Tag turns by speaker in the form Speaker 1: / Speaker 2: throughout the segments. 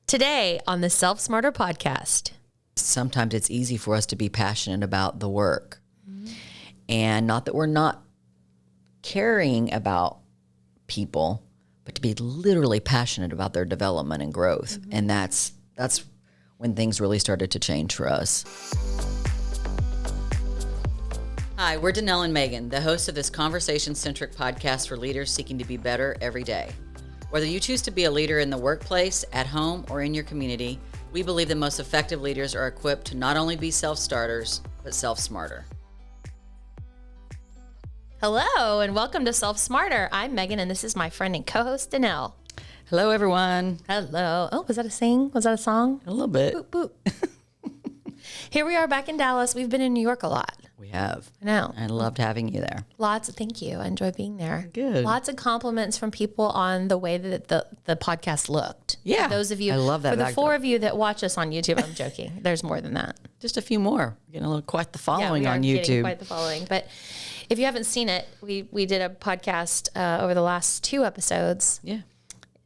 Speaker 1: Today on the Self Smarter podcast.
Speaker 2: Sometimes it's easy for us to be passionate about the work. And not that we're not caring about people, but to be literally passionate about their development and growth. And that's when things really started to change for us. Hi, we're Danelle and Megan, the hosts of this conversation-centric podcast for leaders seeking to be better every day. Whether you choose to be a leader in the workplace, at home, or in your community, we believe the most effective leaders are equipped to not only be self-starters, but self-smarter.
Speaker 1: Hello, and welcome to Self Smarter. I'm Megan, and this is my friend and co-host, Danelle.
Speaker 2: Hello, everyone.
Speaker 1: Hello. Oh, was that a sing? Was that a song?
Speaker 2: A little bit.
Speaker 1: Boop, boop. Here we are back in Dallas. We've been in New York a lot.
Speaker 2: We have.
Speaker 1: I know.
Speaker 2: I loved having you there.
Speaker 1: Thank you. I enjoy being there.
Speaker 2: Good.
Speaker 1: Lots of compliments from people on the way that the podcast looked.
Speaker 2: Yeah.
Speaker 1: For those of you,
Speaker 2: I love that
Speaker 1: For the
Speaker 2: backdrop.
Speaker 1: 4 of you that watch us on YouTube, I'm joking. There's more than that.
Speaker 2: Just a few more. We're getting a little quite the following
Speaker 1: we are
Speaker 2: on
Speaker 1: getting
Speaker 2: YouTube.
Speaker 1: quite the following. But if you haven't seen it, we did a podcast over the last 2 episodes.
Speaker 2: Yeah.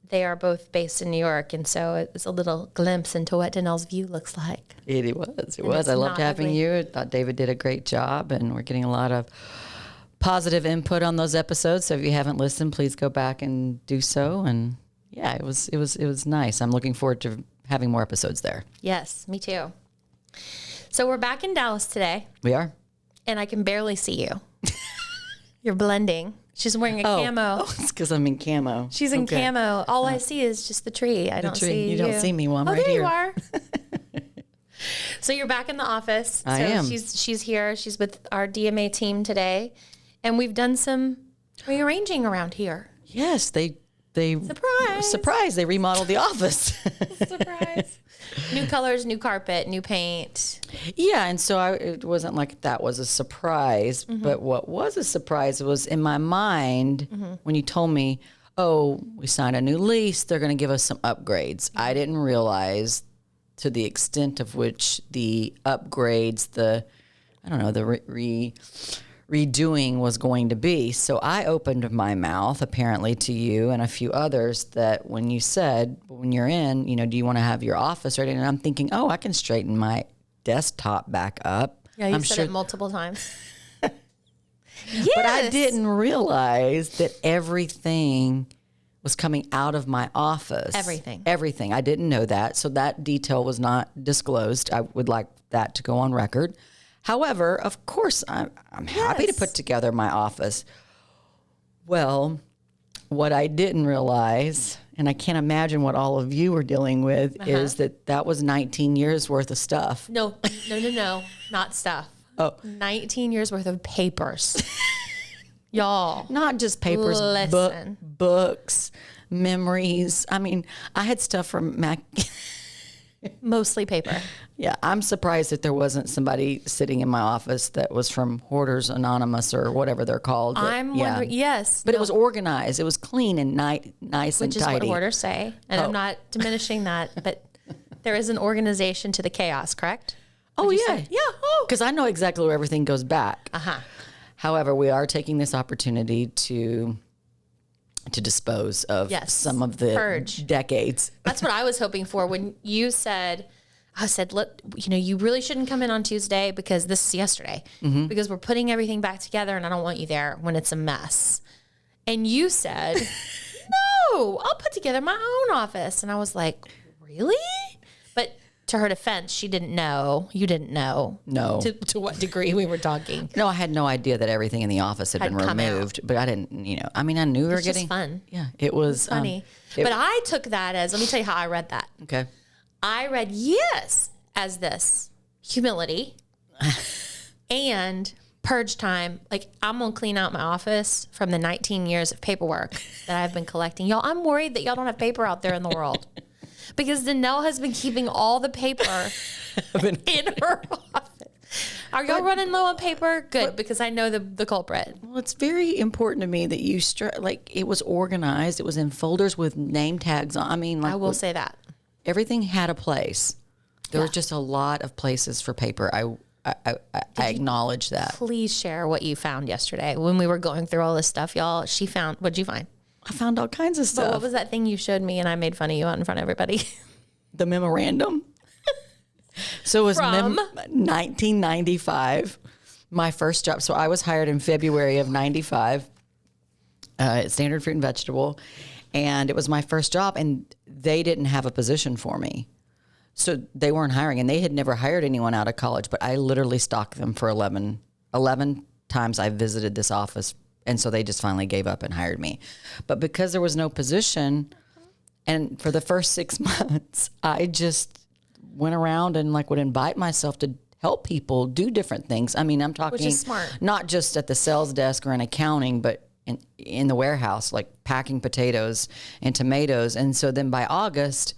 Speaker 1: They are both based in New York, and so it was a little glimpse into what Danelle's view looks like.
Speaker 2: It was. It
Speaker 1: And
Speaker 2: was.
Speaker 1: it's
Speaker 2: I loved
Speaker 1: not
Speaker 2: having
Speaker 1: ugly.
Speaker 2: you. I thought David did a great job, and we're getting a lot of positive input on those episodes. So if you haven't listened, please go back and do so. And yeah, it was nice. I'm looking forward to having more episodes there.
Speaker 1: Yes, me too. So we're back in Dallas today,
Speaker 2: We are.
Speaker 1: and I can barely see you. You're blending. She's wearing a camo.
Speaker 2: Oh, it's because I'm in camo.
Speaker 1: She's in
Speaker 2: Okay.
Speaker 1: camo. All I see is just the tree. I don't
Speaker 2: tree.
Speaker 1: see
Speaker 2: You don't see me while I'm right
Speaker 1: there
Speaker 2: here.
Speaker 1: you are. So you're back in the office.
Speaker 2: I
Speaker 1: so
Speaker 2: am.
Speaker 1: She's here. She's with our DMA team today, and we've done some rearranging around here.
Speaker 2: Yes, they
Speaker 1: Surprise!
Speaker 2: They remodeled the office.
Speaker 1: Surprise! New colors, new carpet, new paint.
Speaker 2: Yeah, and so it wasn't like that was a surprise, but what was a surprise was in my mind when you told me, oh, we signed a new lease, they're going to give us some upgrades. I didn't realize to the extent of which the upgrades, the redoing was going to be. So I opened my mouth apparently to you and a few others that when you said, when you're in, do you want to have your office ready? And I'm thinking, oh, I can straighten my desktop back up.
Speaker 1: Yeah, you
Speaker 2: I'm
Speaker 1: said
Speaker 2: sure,
Speaker 1: it multiple times.
Speaker 2: but I didn't realize that everything was coming out of my office. Everything. I didn't know that. So that detail was not disclosed. I would like that to go on record. However, of course, I'm happy to put together my office. Well, what I didn't realize, and I can't imagine what all of you were dealing with, is that was 19 years worth of stuff.
Speaker 1: No, not stuff.
Speaker 2: Oh.
Speaker 1: 19 years worth of papers. Y'all.
Speaker 2: Not just papers,
Speaker 1: Listen.
Speaker 2: books, memories. I mean, I had stuff from
Speaker 1: Mostly paper.
Speaker 2: Yeah, I'm surprised that there wasn't somebody sitting in my office that was from Hoarders Anonymous or whatever they're called.
Speaker 1: I'm wondering, yes.
Speaker 2: But it was organized. It was clean and nice and tidy.
Speaker 1: Which is what hoarders say. And I'm not diminishing that, but there is an organization to the chaos, correct?
Speaker 2: Oh,
Speaker 1: Would you
Speaker 2: yeah.
Speaker 1: say?
Speaker 2: Yeah. Oh, because I know exactly where everything goes back.
Speaker 1: Uh-huh.
Speaker 2: However, we are taking this opportunity to dispose of some of the
Speaker 1: Purge.
Speaker 2: decades.
Speaker 1: That's what I was hoping for when you said, look, you really shouldn't come in on Tuesday because this is yesterday, because we're putting everything back together and I don't want you there when it's a mess. And you said, no, I'll put together my own office. And I was like, really? But to her defense, she didn't know. You didn't know.
Speaker 2: No.
Speaker 1: To what degree we were talking.
Speaker 2: No, I had no idea that everything in the office had been
Speaker 1: come out.
Speaker 2: removed, but I didn't, I mean, I knew we were
Speaker 1: It's just
Speaker 2: getting
Speaker 1: fun.
Speaker 2: Yeah, it was
Speaker 1: Funny. But I took that as, let me tell you how I read that.
Speaker 2: Okay.
Speaker 1: I read yes as this humility and purge time. Like, I'm going to clean out my office from the 19 years of paperwork that I've been collecting. Y'all, I'm worried that y'all don't have paper out there in the world because Danelle has been keeping all the paper in her office. Are y'all running low on paper? Good, because I know the culprit.
Speaker 2: Well, it's very important to me that you it was organized. It was in folders with name tags on. I mean,
Speaker 1: I will say that.
Speaker 2: Everything had a place. There was just a lot of places for paper. I acknowledge that.
Speaker 1: Please share what you found yesterday when we were going through all this stuff, y'all. What'd you find?
Speaker 2: I found all kinds of
Speaker 1: But
Speaker 2: stuff.
Speaker 1: what was that thing you showed me and I made fun of you out in front of everybody?
Speaker 2: the memorandum. So it was 1995, my first job. So I was hired in February of 95 at Standard Fruit and Vegetable. And it was my first job, and they didn't have a position for me. So they weren't hiring, and they had never hired anyone out of college, but I literally stalked them for 11 times I visited this office. And so they just finally gave up and hired me. But because there was no position, and for the first 6 months, I just went around and would invite myself to help people do different things. I mean, I'm talking,
Speaker 1: which is smart,
Speaker 2: not just at the sales desk or in accounting, but in the warehouse, packing potatoes and tomatoes. And so then by August,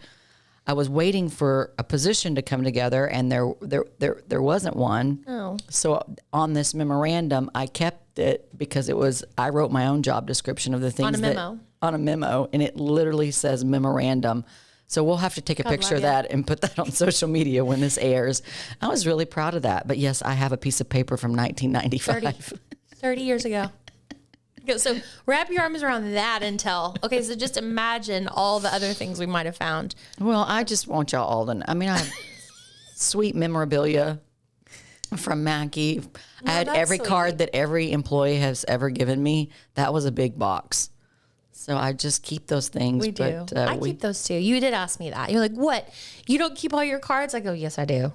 Speaker 2: I was waiting for a position to come together, and there wasn't one.
Speaker 1: Oh.
Speaker 2: So on this memorandum, I kept it because I wrote my own job description of the things on a memo, and it literally says memorandum. So we'll have to take a picture of that and put that on social media when this airs. I was really proud of that. But yes, I have a piece of paper from 1995.
Speaker 1: 30 years ago. So wrap your arms around that intel. Okay, so just imagine all the other things we might have found.
Speaker 2: Well, I just want y'all all to, I have sweet memorabilia from Mackie. I had every card that every employee has ever given me. That was a big box. So I just keep those things.
Speaker 1: We do. I keep those too. You did ask me that. You're like, what? You don't keep all your cards? I go, yes, I do.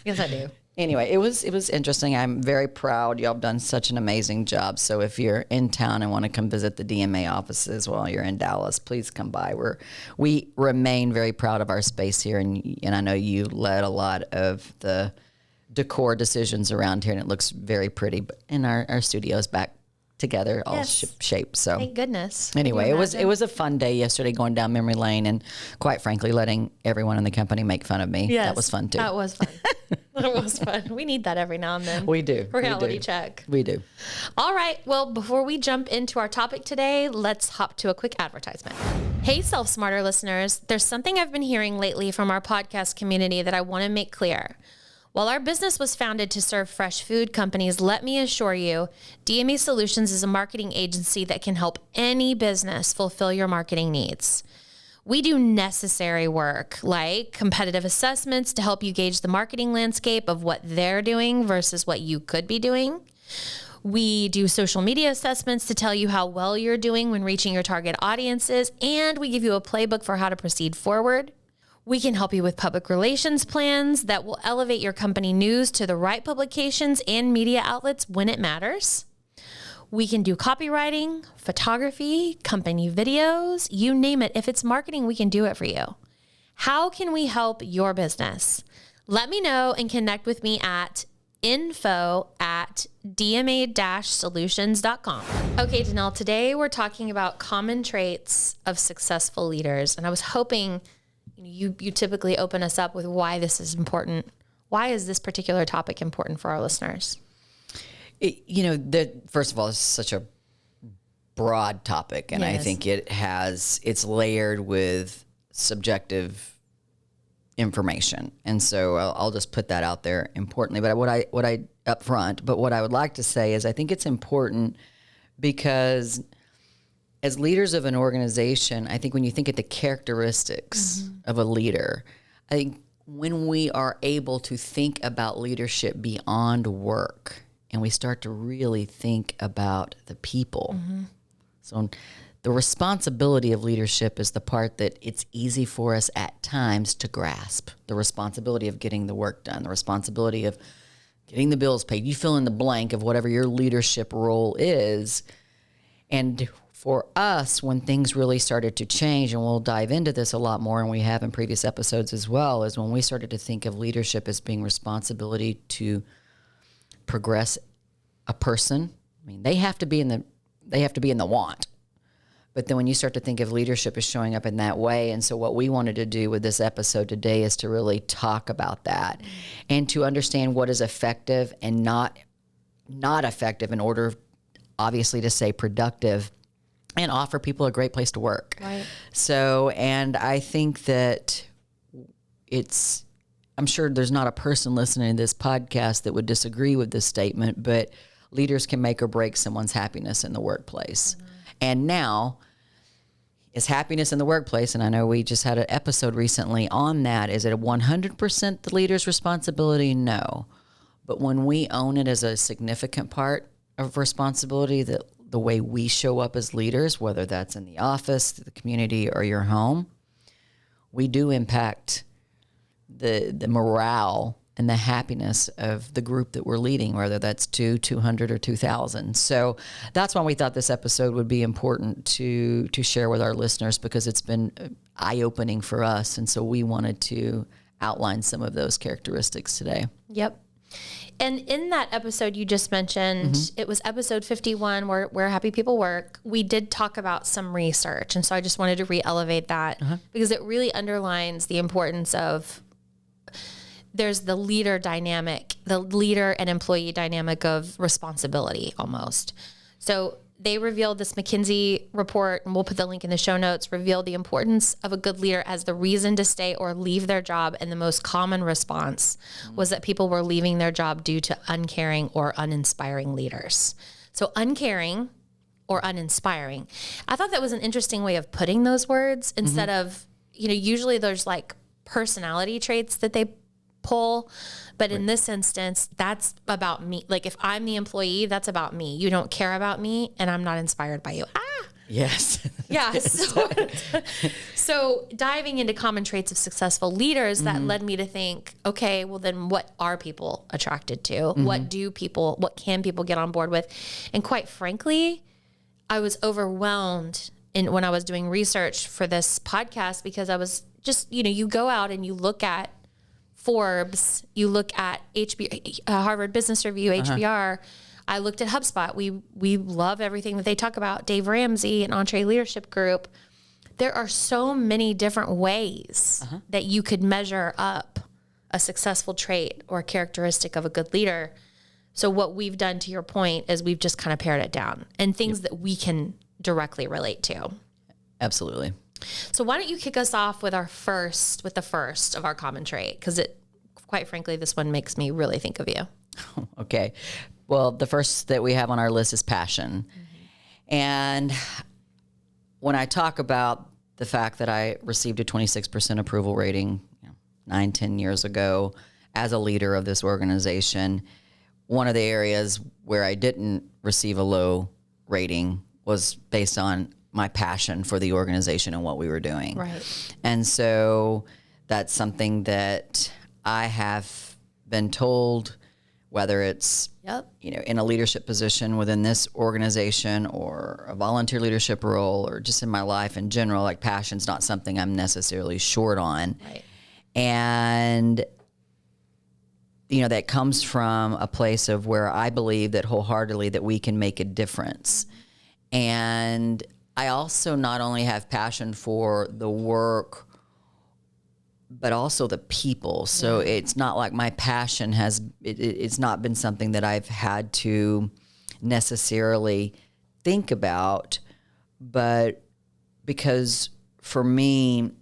Speaker 1: Yes, I do.
Speaker 2: Anyway, it was interesting. I'm very proud. Y'all have done such an amazing job. So if you're in town and want to come visit the DMA offices while you're in Dallas, please come by. We remain very proud of our space here, and I know you led a lot of the decor decisions around here, and it looks very pretty. But in our studio's back together, all shape. So
Speaker 1: thank goodness.
Speaker 2: Anyway, it was a fun day yesterday going down memory lane, and quite frankly, letting everyone in the company make fun of me.
Speaker 1: Yes,
Speaker 2: that was fun too.
Speaker 1: That was fun. That was fun. We need that every now and then.
Speaker 2: We do.
Speaker 1: Reality check.
Speaker 2: We do.
Speaker 1: All right. Well, before we jump into our topic today, let's hop to a quick advertisement. Hey, Self Smarter listeners, there's something I've been hearing lately from our podcast community that I want to make clear. While our business was founded to serve fresh food companies, let me assure you, DMA Solutions is a marketing agency that can help any business fulfill your marketing needs. We do necessary work like competitive assessments to help you gauge the marketing landscape of what they're doing versus what you could be doing. We do social media assessments to tell you how well you're doing when reaching your target audiences, and we give you a playbook for how to proceed forward. We can help you with public relations plans that will elevate your company news to the right publications and media outlets when it matters. We can do copywriting, photography, company videos, you name it. If it's marketing, we can do it for you. How can we help your business? Let me know and connect with me at info@dma-solutions.com. Okay, Danelle, today we're talking about common traits of successful leaders. And I was hoping you typically open us up with why this is important. Why is this particular topic important for our listeners?
Speaker 2: First of all, it's such a broad topic, and I think it's layered with subjective information. And so I'll just put that out there importantly. But what I up front, but what I would like to say is I think it's important because as leaders of an organization, I think when you think of the characteristics of a leader, I think when we are able to think about leadership beyond work and we start to really think about the people. So the responsibility of leadership is the part that it's easy for us at times to grasp. The responsibility of getting the work done, the responsibility of getting the bills paid. You fill in the blank of whatever your leadership role is. And for us, when things really started to change, and we'll dive into this a lot more, and we have in previous episodes as well, is when we started to think of leadership as being responsibility to progress a person. I mean, they have to be in the want. But then when you start to think of leadership as showing up in that way, and so what we wanted to do with this episode today is to really talk about that and to understand what is effective and not effective in order, obviously, to say productive and offer people a great place to work.
Speaker 1: Right.
Speaker 2: So, and I think that I'm sure there's not a person listening to this podcast that would disagree with this statement, but leaders can make or break someone's happiness in the workplace. And now, Is happiness in the workplace, and I know we just had an episode recently on that, is it 100% the leader's responsibility? No. But when we own it as a significant part of responsibility, that the way we show up as leaders, whether that's in the office, the community, or your home, we do impact the morale and the happiness of the group that we're leading, whether that's 200, or 2,000. So that's why we thought this episode would be important to share with our listeners, because it's been eye-opening for us. And so we wanted to outline some of those characteristics today.
Speaker 1: Yep. And in that episode you just mentioned, it was episode 51, where happy people work. We did talk about some research. And so I just wanted to re-elevate that because it really underlines the importance of, there's the leader dynamic, the leader and employee dynamic of responsibility almost. So they revealed, this Mckinsey report, and we'll put the link in the show notes, revealed the importance of a good leader as the reason to stay or leave their job. And the most common response was that people were leaving their job due to uncaring or uninspiring leaders. So uncaring or uninspiring. I thought that was an interesting way of putting those words instead of, usually there's like personality traits that they pull, but in this instance, that's about me. Like if I'm the employee, that's about me. You don't care about me, and I'm not inspired by you.
Speaker 2: Yes.
Speaker 1: Yeah. So diving into common traits of successful leaders, that led me to think, okay, well then what are people attracted to? What can people get on board with? And quite frankly, I was overwhelmed when I was doing research for this podcast, because I was just, you go out and you look at Forbes, you look at Harvard Business Review, HBR. I looked at HubSpot. We love everything that they talk about. Dave Ramsey and EntreLeadership Group. There are so many different ways that you could measure up a successful trait or characteristic of a good leader. So what we've done, to your point, is we've just kind of pared it down and things that we can directly relate to.
Speaker 2: Absolutely.
Speaker 1: So why don't you kick us off with the first of our common trait? Because quite frankly, this one makes me really think of you.
Speaker 2: Okay. Well, the first that we have on our list is passion. And when I talk about the fact that I received a 26% approval rating 9-10 years ago as a leader of this organization, one of the areas where I didn't receive a low rating was based on my passion for the organization and what we were doing.
Speaker 1: Right.
Speaker 2: And so that's something that I have been told, whether it's in a leadership position within this organization or a volunteer leadership role or just in my life in general, like passion's not something I'm necessarily short on.
Speaker 1: Right.
Speaker 2: And that comes from a place of where I believe that wholeheartedly that we can make a difference. And I also not only have passion for the work, but also the people. So it's not like my passion it's not been something that I've had to necessarily think about, but because for me,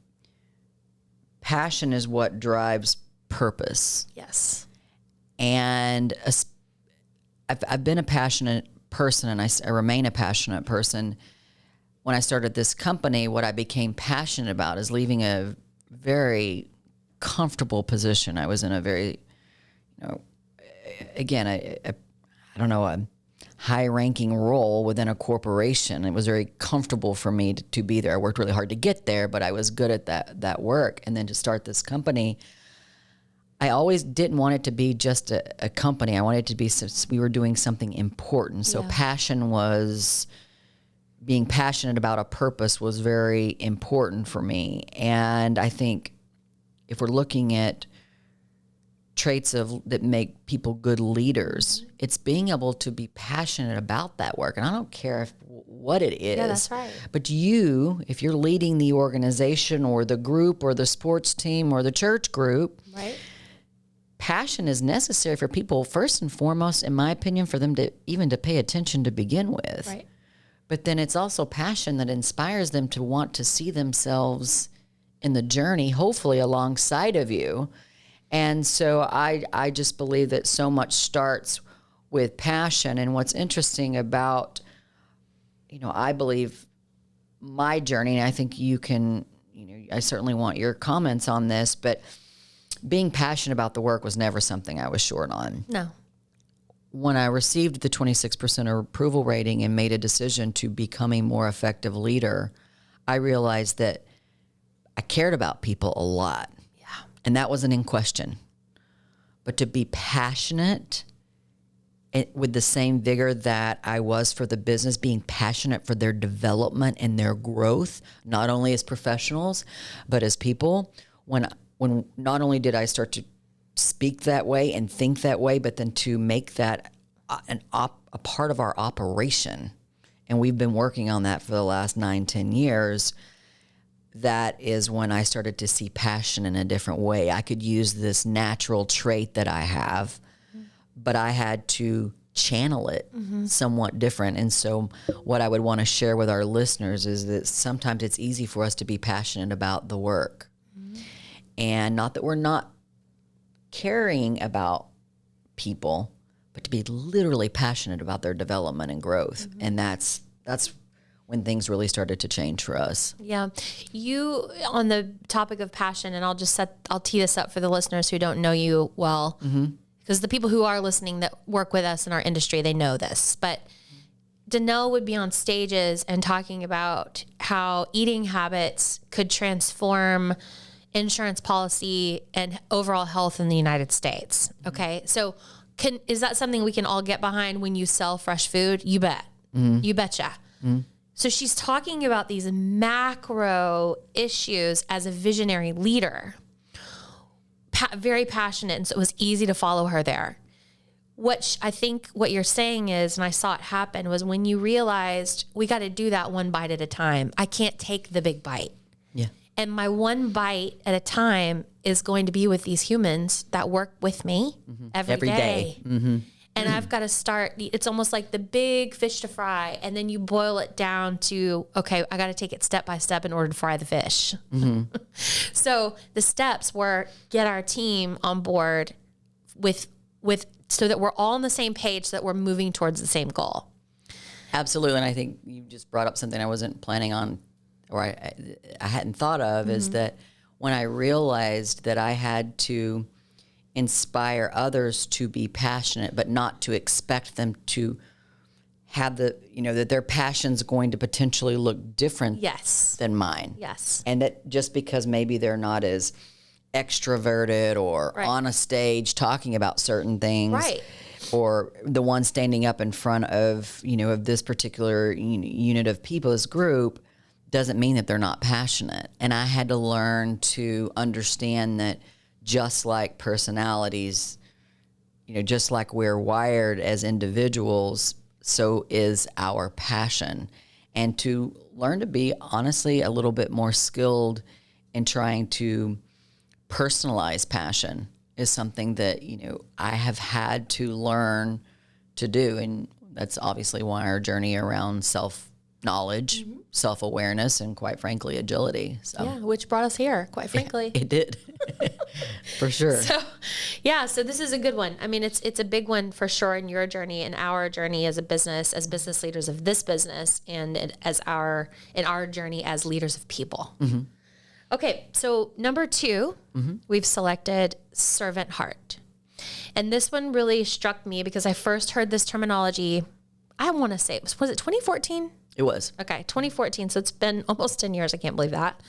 Speaker 2: passion is what drives purpose.
Speaker 1: Yes.
Speaker 2: And I've been a passionate person, and I remain a passionate person. When I started this company, what I became passionate about is leaving a very comfortable position. I was in a very, again, I don't know, a high-ranking role within a corporation. It was very comfortable for me to be there. I worked really hard to get there, but I was good at that work. And then to start this company, I always didn't want it to be just a company. I wanted it to be, we were doing something important. So being passionate about a purpose was very important for me. And I think if we're looking at traits that make people good leaders, it's being able to be passionate about that work. And I don't care what it is.
Speaker 1: Yeah, that's right.
Speaker 2: But if you're leading the organization or the group or the sports team or the church group,
Speaker 1: right,
Speaker 2: passion is necessary for people, first and foremost, in my opinion, for them to pay attention to begin with.
Speaker 1: Right.
Speaker 2: But then it's also passion that inspires them to want to see themselves in the journey, hopefully alongside of you. And so I just believe that so much starts with passion. And what's interesting about, I believe my journey, and I think you can, I certainly want your comments on this, but being passionate about the work was never something I was short on.
Speaker 1: No.
Speaker 2: When I received the 26% approval rating and made a decision to become a more effective leader, I realized that I cared about people a lot.
Speaker 1: Yeah.
Speaker 2: And that wasn't in question. But to be passionate with the same vigor that I was for the business, being passionate for their development and their growth, not only as professionals, but as people, when not only did I start to speak that way and think that way, but then to make that a part of our operation. And we've been working on that for the last 9-10 years. That is when I started to see passion in a different way. I could use this natural trait that I have, but I had to channel it somewhat different. And so what I would want to share with our listeners is that sometimes it's easy for us to be passionate about the work. And not that we're not caring about people, but to be literally passionate about their development and growth. And that's when things really started to change for us.
Speaker 1: Yeah. You, on the topic of passion, and I'll tee this up for the listeners who don't know you well, because the people who are listening that work with us in our industry, they know this. But Danelle would be on stages and talking about how eating habits could transform insurance policy and overall health in the United States. Okay. So is that something we can all get behind when you sell fresh food? You bet. You betcha. So she's talking about these macro issues as a visionary leader, very passionate. And so it was easy to follow her there. I think what you're saying is, and I saw it happen, was when you realized we got to do that one bite at a time. I can't take the big bite.
Speaker 2: Yeah.
Speaker 1: And my one bite at a time is going to be with these humans that work with me every day. And I've got to start, it's almost like the big fish to fry. And then you boil it down to, okay, I got to take it step by step in order to fry the fish. So the steps were get our team on board with so that we're all on the same page, so that we're moving towards the same goal.
Speaker 2: Absolutely. And I think you just brought up something I wasn't planning on, or I hadn't thought of, is that when I realized that I had to inspire others to be passionate, but not to expect them to have that their passion's going to potentially look different than mine.
Speaker 1: Yes.
Speaker 2: And that just because maybe they're not as extroverted or on a stage talking about certain things, or the one standing up in front of, of this particular unit of people, this group, doesn't mean that they're not passionate. And I had to learn to understand that just like personalities, just like we're wired as individuals, so is our passion. And to learn to be, honestly, a little bit more skilled in trying to personalize passion is something that, I have had to learn to do. And that's obviously why our journey around self-knowledge, self-awareness, and quite frankly, agility. So.
Speaker 1: Yeah, which brought us here, quite frankly.
Speaker 2: It did. For sure.
Speaker 1: So this is a good one. I mean, it's a big one for sure in your journey and our journey as a business, as business leaders of this business, and in our journey as leaders of people. Okay, so number 2, we've selected servant heart. And this one really struck me because I first heard this terminology, I want to say, was it 2014?
Speaker 2: It was.
Speaker 1: Okay, 2014. So it's been almost 10 years. I can't believe that.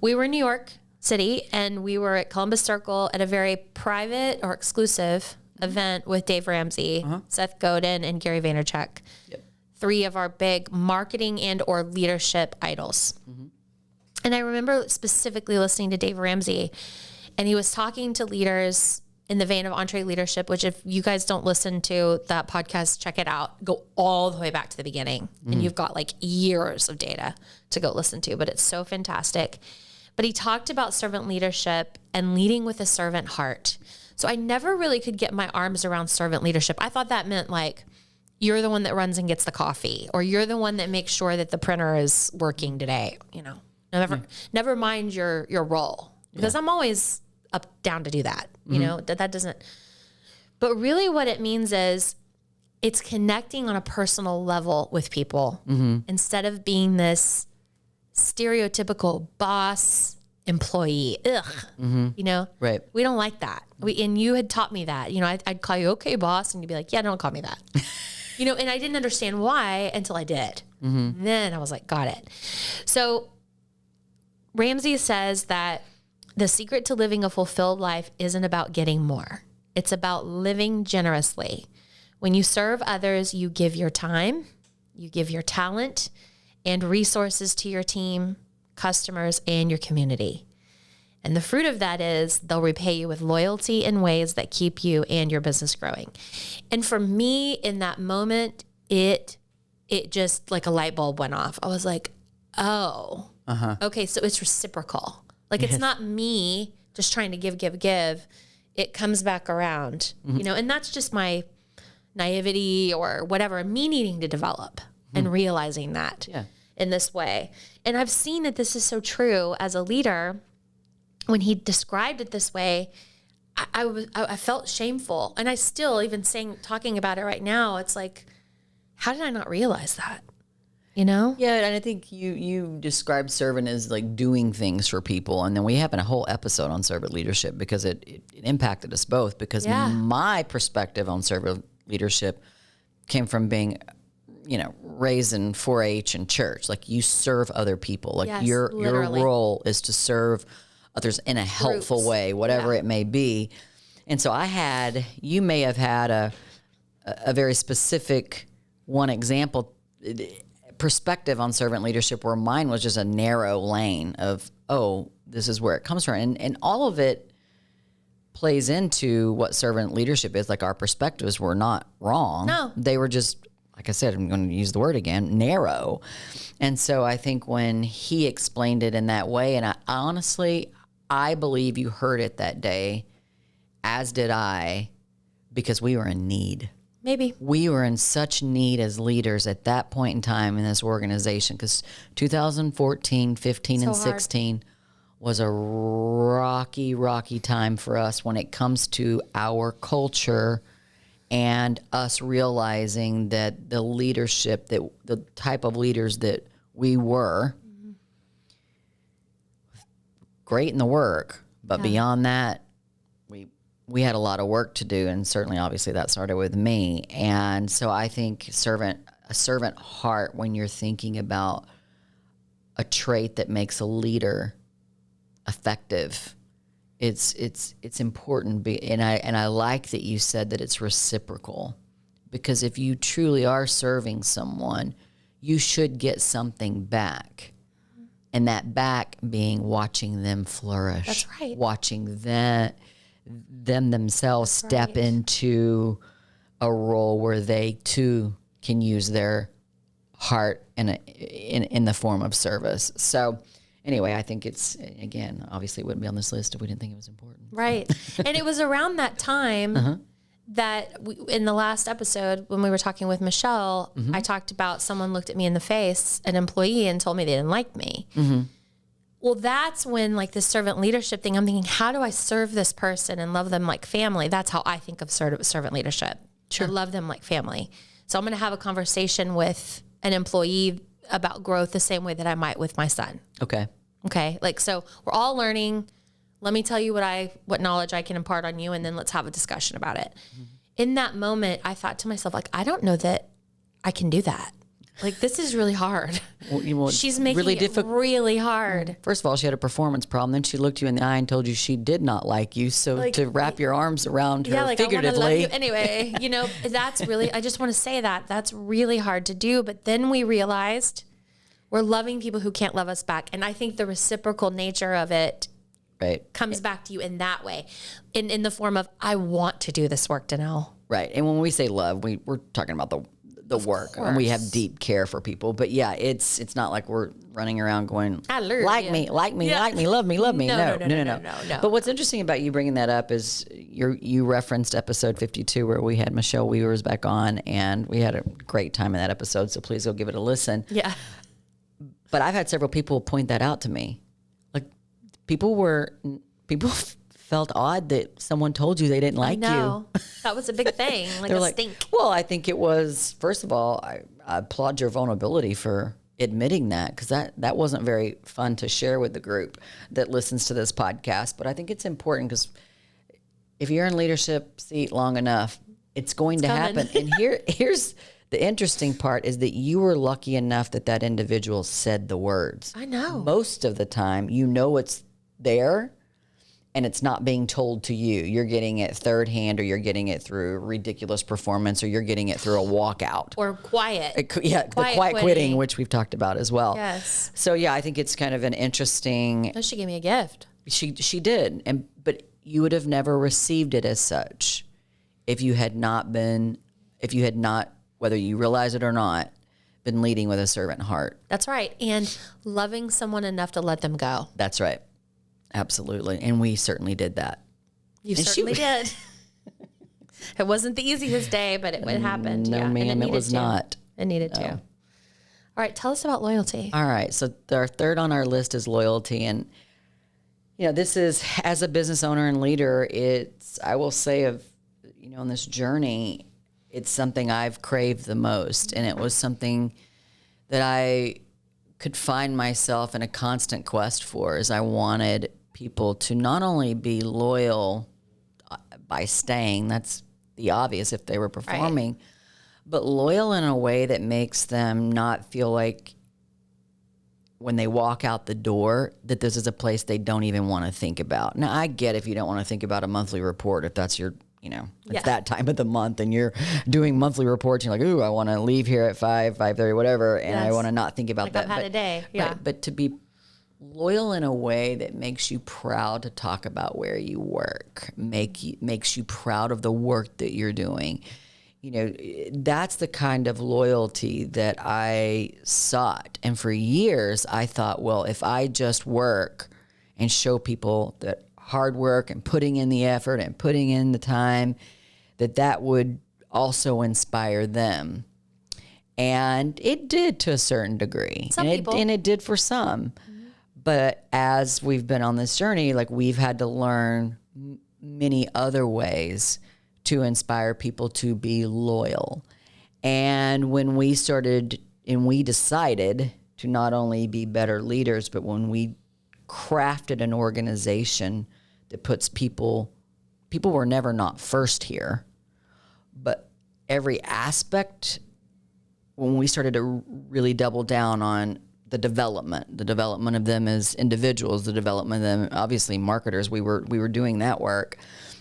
Speaker 1: We were in New York City, and we were at Columbus Circle at a very private or exclusive event with Dave Ramsey, Seth Godin, and Gary Vaynerchuk. Yep. 3 of our big marketing and or leadership idols. And I remember specifically listening to Dave Ramsey, and he was talking to leaders in the vein of EntreLeadership, which if you guys don't listen to that podcast, check it out. Go all the way back to the beginning. And you've got like years of data to go listen to, but it's so fantastic. But he talked about servant leadership and leading with a servant heart. So I never really could get my arms around servant leadership. I thought that meant like, you're the one that runs and gets the coffee, or you're the one that makes sure that the printer is working today. Never mind your role, because I'm always down to do that. That doesn't, but really what it means is it's connecting on a personal level with people instead of being this stereotypical boss employee. Ugh. You know?
Speaker 2: Right.
Speaker 1: We don't like that. And you had taught me that. You know, I'd call you, okay, boss. And you'd be like, yeah, don't call me that. You know, and I didn't understand why until I did. Then I was like, got it. So Ramsey says that the secret to living a fulfilled life isn't about getting more. It's about living generously. When you serve others, you give your time, you give your talent and resources to your team, customers, and your community. And the fruit of that is they'll repay you with loyalty in ways that keep you and your business growing. And for me in that moment, it just like a light bulb went off. I was like, oh, okay, so it's reciprocal. Like it's not me just trying to give. It comes back around, you know, and that's just my naivety or whatever, me needing to develop and realizing that in this way. And I've seen that this is so true as a leader. When he described it this way, I felt shameful. And I still, even talking about it right now, it's like, how did I not realize that? You know?
Speaker 2: Yeah, and I think you described servant as like doing things for people. And then we have a whole episode on servant leadership because it impacted us both. Because my perspective on servant leadership came from being, you know, raised in 4-H and church. Like you serve other people. Like your role is to serve others in a helpful way, whatever it may be. And so you may have had a very specific one example perspective on servant leadership where mine was just a narrow lane of, oh, this is where it comes from. And all of it plays into what servant leadership is. Like our perspectives were not wrong.
Speaker 1: No.
Speaker 2: They were just, like I said, I'm going to use the word again, narrow. And so I think when he explained it in that way, and I believe you heard it that day, as did I, because we were in need.
Speaker 1: Maybe. We
Speaker 2: were in such need as leaders at that point in time in this organization because 2014, 15, and 16 was a rocky time for us when it comes to our culture and us realizing that the leadership, that the type of leaders that we were, great in the work, but beyond that, we had a lot of work to do, and certainly, obviously, that started with me. And so I think a servant heart, when you're thinking about a trait that makes a leader effective, it's important. And I like that you said that it's reciprocal, because if you truly are serving someone, you should get something back. And that back being watching them flourish.
Speaker 1: That's right.
Speaker 2: Watching them themselves step into a role where they too can use their heart in the form of service. So anyway, I think it's, again, obviously it wouldn't be on this list if we didn't think it was important.
Speaker 1: Right. And it was around that time that in the last episode when we were talking with Michelle, I talked about someone looked at me in the face, an employee, and told me they didn't like me. Well, that's when, like, this servant leadership thing, I'm thinking, how do I serve this person and love them like family? That's how I think of servant leadership. Sure. I love them like family. So I'm going to have a conversation with an employee about growth the same way that I might with my son.
Speaker 2: Okay.
Speaker 1: Like, so we're all learning. Let me tell you what knowledge I can impart on you, and then let's have a discussion about it. In that moment, I thought to myself, like, I don't know that I can do that. Like, this is really hard. Well, she's making really it really hard.
Speaker 2: First of all, she had a performance problem. Then she looked you in the eye and told you she did not like you. So like, to wrap your arms around her figuratively. I love you.
Speaker 1: Anyway, you know, that's really, I just want to say that's really hard to do. But then we realized we're loving people who can't love us back. And I think the reciprocal nature of it comes back to you in that way, in the form of, I want to do this work, Danelle.
Speaker 2: Right. And when we say love, we're talking about the work, and we have deep care for people. But yeah, it's not like we're running around going, like me, love me. No. But what's interesting about you bringing that up is you referenced episode 52 where we had Michelle Wewers back on, and we had a great time in that episode. So please go give it a listen.
Speaker 1: Yeah.
Speaker 2: But I've had several people point that out to me. Like people felt odd that someone told you they didn't like you.
Speaker 1: That was a big thing. Like a stink.
Speaker 2: Well, I think it was, first of all, I applaud your vulnerability for admitting that, because that wasn't very fun to share with the group that listens to this podcast. But I think it's important, because if you're in leadership seat long enough, it's going to happen. And here's the interesting part, is that you were lucky enough that individual said the words.
Speaker 1: I know.
Speaker 2: Most of the time, it's there, and it's not being told to you. You're getting it third hand, or you're getting it through ridiculous performance, or you're getting it through a walkout.
Speaker 1: Or quiet.
Speaker 2: The quiet quitting, which we've talked about as well.
Speaker 1: Yes.
Speaker 2: So yeah, I think it's kind of an interesting.
Speaker 1: No, she gave me a gift.
Speaker 2: She did, but you would have never received it as such if you had not, whether you realize it or not, been leading with a servant heart.
Speaker 1: That's right. And loving someone enough to let them go.
Speaker 2: That's right. Absolutely. And we certainly did that.
Speaker 1: You certainly did. It wasn't the easiest day, but it happened.
Speaker 2: No, ma'am, it was not.
Speaker 1: It needed to. All right. Tell us about loyalty.
Speaker 2: All right. So our third on our list is loyalty. And, this is, as a business owner and leader, I will say on this journey, it's something I've craved the most. And it was something that I could find myself in a constant quest for, is I wanted people to not only be loyal by staying, that's the obvious if they were performing, right, but loyal in a way that makes them not feel like when they walk out the door that this is a place they don't even want to think about. Now, I get if you don't want to think about a monthly report, if that's your it's that time of the month and you're doing monthly reports, you're like, ooh, I want to leave here at 5:30, whatever, and I want to not think about that.
Speaker 1: I've had a day. Yeah.
Speaker 2: But to be loyal in a way that makes you proud to talk about where you work, makes you proud of the work that you're doing. That's the kind of loyalty that I sought. And for years, I thought, well, if I just work and show people that hard work and putting in the effort and putting in the time, that would also inspire them. And it did to a certain degree. And it did for some. Mm-hmm. But as we've been on this journey, we've had to learn many other ways to inspire people to be loyal. And when we started and we decided to not only be better leaders, but when we crafted an organization that puts people were never not first here, but every aspect, when we started to really double down on the development of them as individuals, the development of them, obviously marketers, we were doing that work,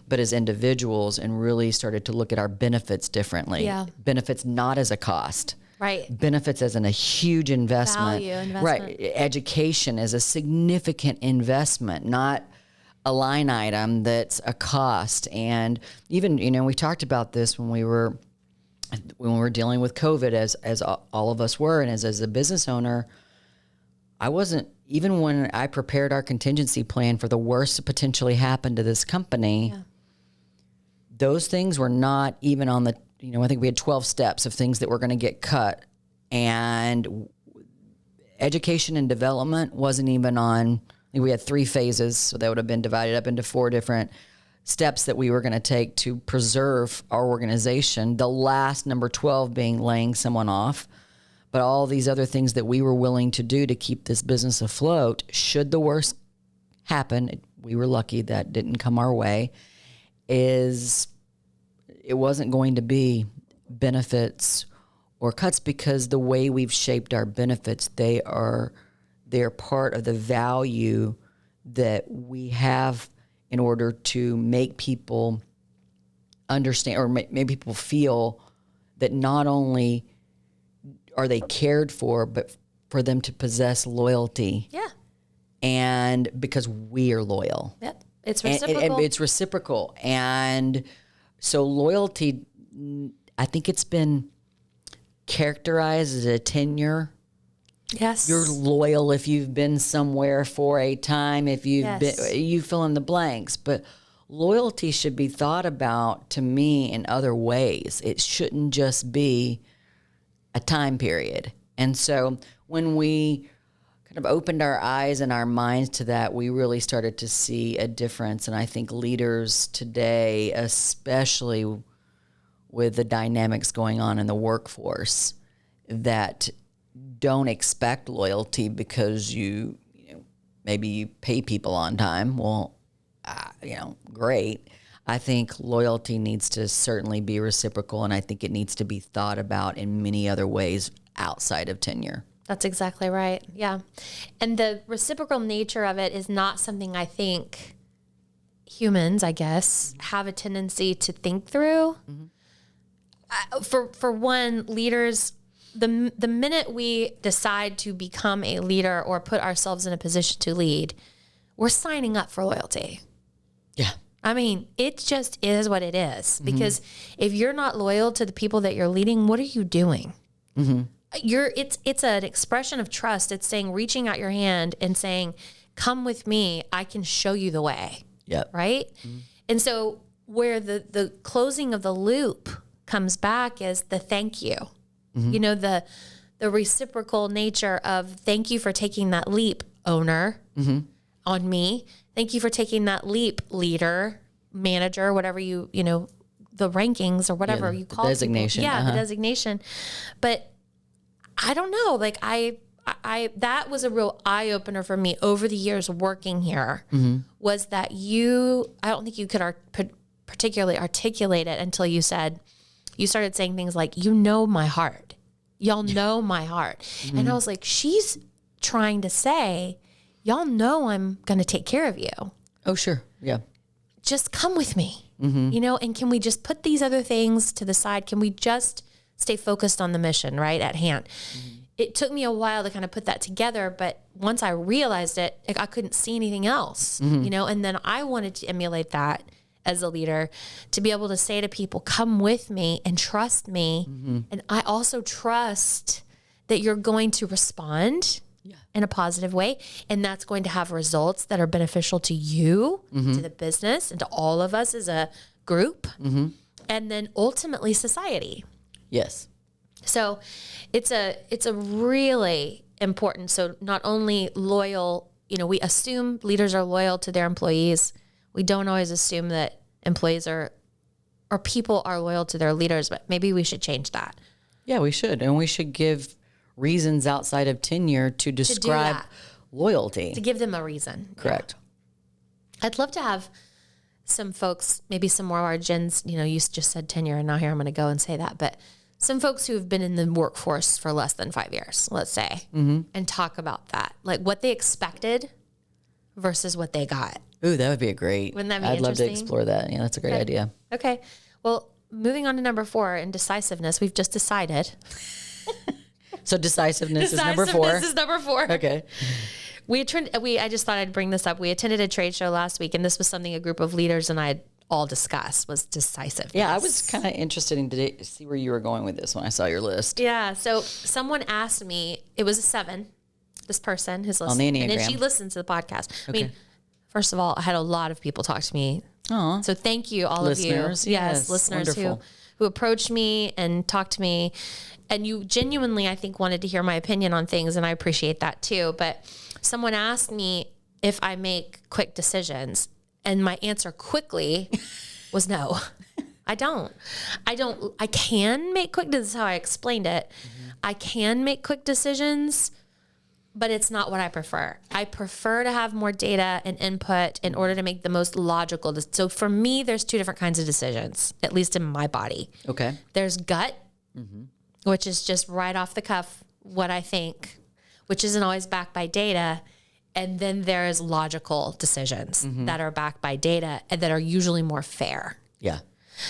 Speaker 2: but as individuals, and really started to look at our benefits differently. Yeah. Benefits not as a cost.
Speaker 1: Right.
Speaker 2: Benefits as a huge investment.
Speaker 1: Value investment.
Speaker 2: Right. Education is a significant investment, not a line item that's a cost. And even, we talked about this when we were dealing with COVID, as all of us were, and as a business owner, I wasn't, even when I prepared our contingency plan for the worst to potentially happen to this company, those things were not even on the, I think we had 12 steps of things that were going to get cut. And education and development wasn't even on, I think we had 3 phases, so that would have been divided up into 4 different steps that we were going to take to preserve our organization. The last, number 12, being laying someone off. But all these other things that we were willing to do to keep this business afloat, should the worst happen, we were lucky that didn't come our way, it wasn't going to be benefits or cuts, because the way we've shaped our benefits, they're part of the value that we have in order to make people understand, or make people feel that not only are they cared for, but for them to possess loyalty.
Speaker 1: Yeah.
Speaker 2: And because we are loyal.
Speaker 1: Yep. It's reciprocal.
Speaker 2: And it's reciprocal. And so loyalty, I think it's been characterized as a tenure.
Speaker 1: Yes.
Speaker 2: You're loyal if you've been somewhere for a time, if you've been, you fill in the blanks. But loyalty should be thought about, to me, in other ways. It shouldn't just be a time period. And so when we kind of opened our eyes and our minds to that, we really started to see a difference. And I think leaders today, especially with the dynamics going on in the workforce, that don't expect loyalty because maybe you pay people on time. Well, great. I think loyalty needs to certainly be reciprocal, and I think it needs to be thought about in many other ways outside of tenure.
Speaker 1: That's exactly right. Yeah. And the reciprocal nature of it is not something I think humans, I guess, have a tendency to think through. For one, leaders, the minute we decide to become a leader or put ourselves in a position to lead, we're signing up for loyalty.
Speaker 2: Yeah.
Speaker 1: I mean, it just is what it is. Because if you're not loyal to the people that you're leading, what are you doing? It's an expression of trust. It's saying, reaching out your hand and saying, come with me. I can show you the way.
Speaker 2: Yeah.
Speaker 1: Right. And so where the closing of the loop comes back is the thank you, the reciprocal nature of thank you for taking that leap, owner, on me. Thank you for taking that leap, leader, manager, whatever the rankings or whatever you call it.
Speaker 2: Designation.
Speaker 1: Yeah, the designation. But I don't know, like I that was a real eye opener for me over the years working here, was that I don't think you could particularly articulate it until you started saying things like, my heart. Y'all know my heart. And I was like, she's trying to say, y'all know I'm going to take care of you.
Speaker 2: Oh, sure. Yeah.
Speaker 1: Just come with me, and can we just put these other things to the side? Can we just stay focused on the mission, right, at hand? It took me a while to kind of put that together, but once I realized it, I couldn't see anything else, and then I wanted to emulate that as a leader, to be able to say to people, come with me and trust me. And I also trust that you're going to respond in a positive way. And that's going to have results that are beneficial to you, to the business, and to all of us as a group. And then ultimately society.
Speaker 2: Yes.
Speaker 1: So it's a really important, so not only loyal, we assume leaders are loyal to their employees. We don't always assume that employees or people are loyal to their leaders, but maybe we should change that. Yeah,
Speaker 2: we should. And we should give reasons outside of tenure to describe loyalty.
Speaker 1: To give them a reason.
Speaker 2: Correct.
Speaker 1: Yeah. I'd love to have some folks, maybe some more of our gens, you just said tenure, and now here I'm going to go and say that, but some folks who have been in the workforce for less than 5 years, let's say, and talk about that, like what they expected versus what they got.
Speaker 2: Ooh, that would be
Speaker 1: Wouldn't that be
Speaker 2: I'd
Speaker 1: interesting?
Speaker 2: love to explore that. Yeah, that's a great idea.
Speaker 1: Okay. Well, moving on to number 4, in decisiveness, we've just decided.
Speaker 2: So decisiveness is number 4.
Speaker 1: Decisiveness is number 4.
Speaker 2: Okay.
Speaker 1: I just thought I'd bring this up. We attended a trade show last week, and this was something a group of leaders and I had all discussed, was decisiveness.
Speaker 2: Yeah, I was kind of interested in to see where you were going with this when I saw your list.
Speaker 1: Yeah, so someone asked me, it was a 7, this person who's listening.
Speaker 2: On the Enneagram.
Speaker 1: And then she listened to the podcast. Okay. I mean, first of all, I had a lot of people talk to me.
Speaker 2: Aww.
Speaker 1: So thank you, all
Speaker 2: listeners,
Speaker 1: of you. Yes, listeners who approached me and talked to me. And you genuinely, I think, wanted to hear my opinion on things, and I appreciate that too. But someone asked me if I make quick decisions, and my answer quickly was no. I don't. I can make quick decisions. This is how I explained it. I can make quick decisions, but it's not what I prefer. I prefer to have more data and input in order to make the most logical. So for me, there's 2 different kinds of decisions, at least in my body.
Speaker 2: Okay.
Speaker 1: There's gut, which is just right off the cuff what I think, which isn't always backed by data. And then there's logical decisions that are backed by data and that are usually more fair.
Speaker 2: Yeah.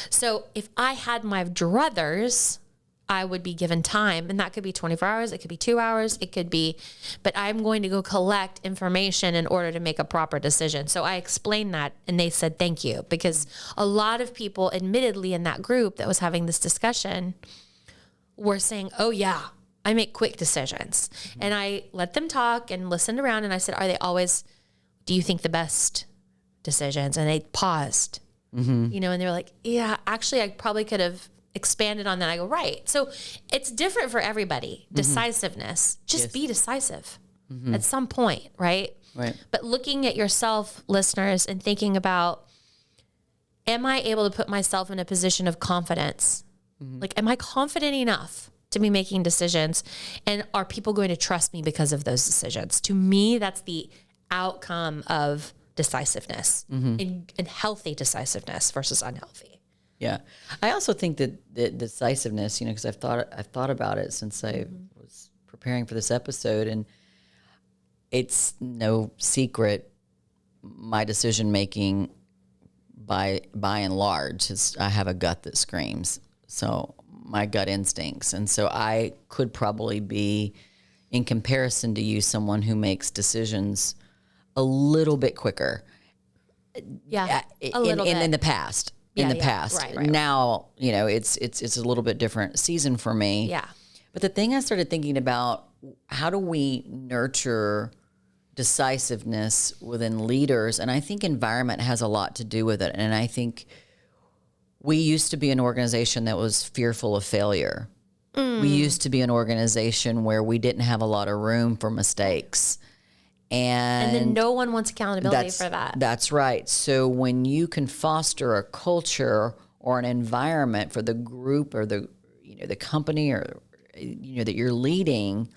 Speaker 1: So if I had my druthers, I would be given time, and that could be 24 hours. It could be 2 hours. It could be, but I'm going to go collect information in order to make a proper decision. So I explained that, and they said, thank you, because a lot of people admittedly in that group that was having this discussion were saying, oh yeah, I make quick decisions. And I let them talk and listened around, and I said, do you think the best decisions? And they paused, and they were like, yeah, actually I probably could have expanded on that. I go, right. So it's different for everybody. Decisiveness, just be decisive at some point. Right.
Speaker 2: Right.
Speaker 1: But looking at yourself, listeners, and thinking about, am I able to put myself in a position of confidence? Like, am I confident enough to be making decisions? And are people going to trust me because of those decisions? To me, that's the outcome of decisiveness and healthy decisiveness versus unhealthy.
Speaker 2: Yeah. I also think that decisiveness, because I've thought about it since I was preparing for this episode, and it's no secret my decision making by and large is I have a gut that screams. So my gut instincts. And so I could probably be, in comparison to you, someone who makes decisions a little bit quicker.
Speaker 1: Yeah.
Speaker 2: In the past.
Speaker 1: Right.
Speaker 2: Now, it's a little bit different season for me.
Speaker 1: Yeah.
Speaker 2: But the thing I started thinking about, how do we nurture decisiveness within leaders? And I think environment has a lot to do with it. And I think we used to be an organization that was fearful of failure. We used to be an organization where we didn't have a lot of room for mistakes. And
Speaker 1: then no one wants accountability for that.
Speaker 2: That's right. So when you can foster a culture or an environment for the group or the company or that you're leading,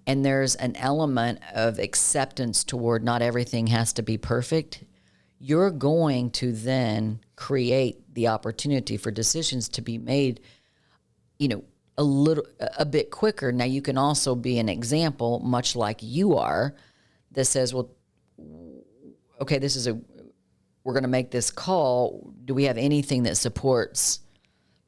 Speaker 2: and there's an element of acceptance toward not everything has to be perfect, you're going to then create the opportunity for decisions to be made, a bit quicker. Now you can also be an example, much like you are, that says, well, okay, we're going to make this call. Do we have anything that supports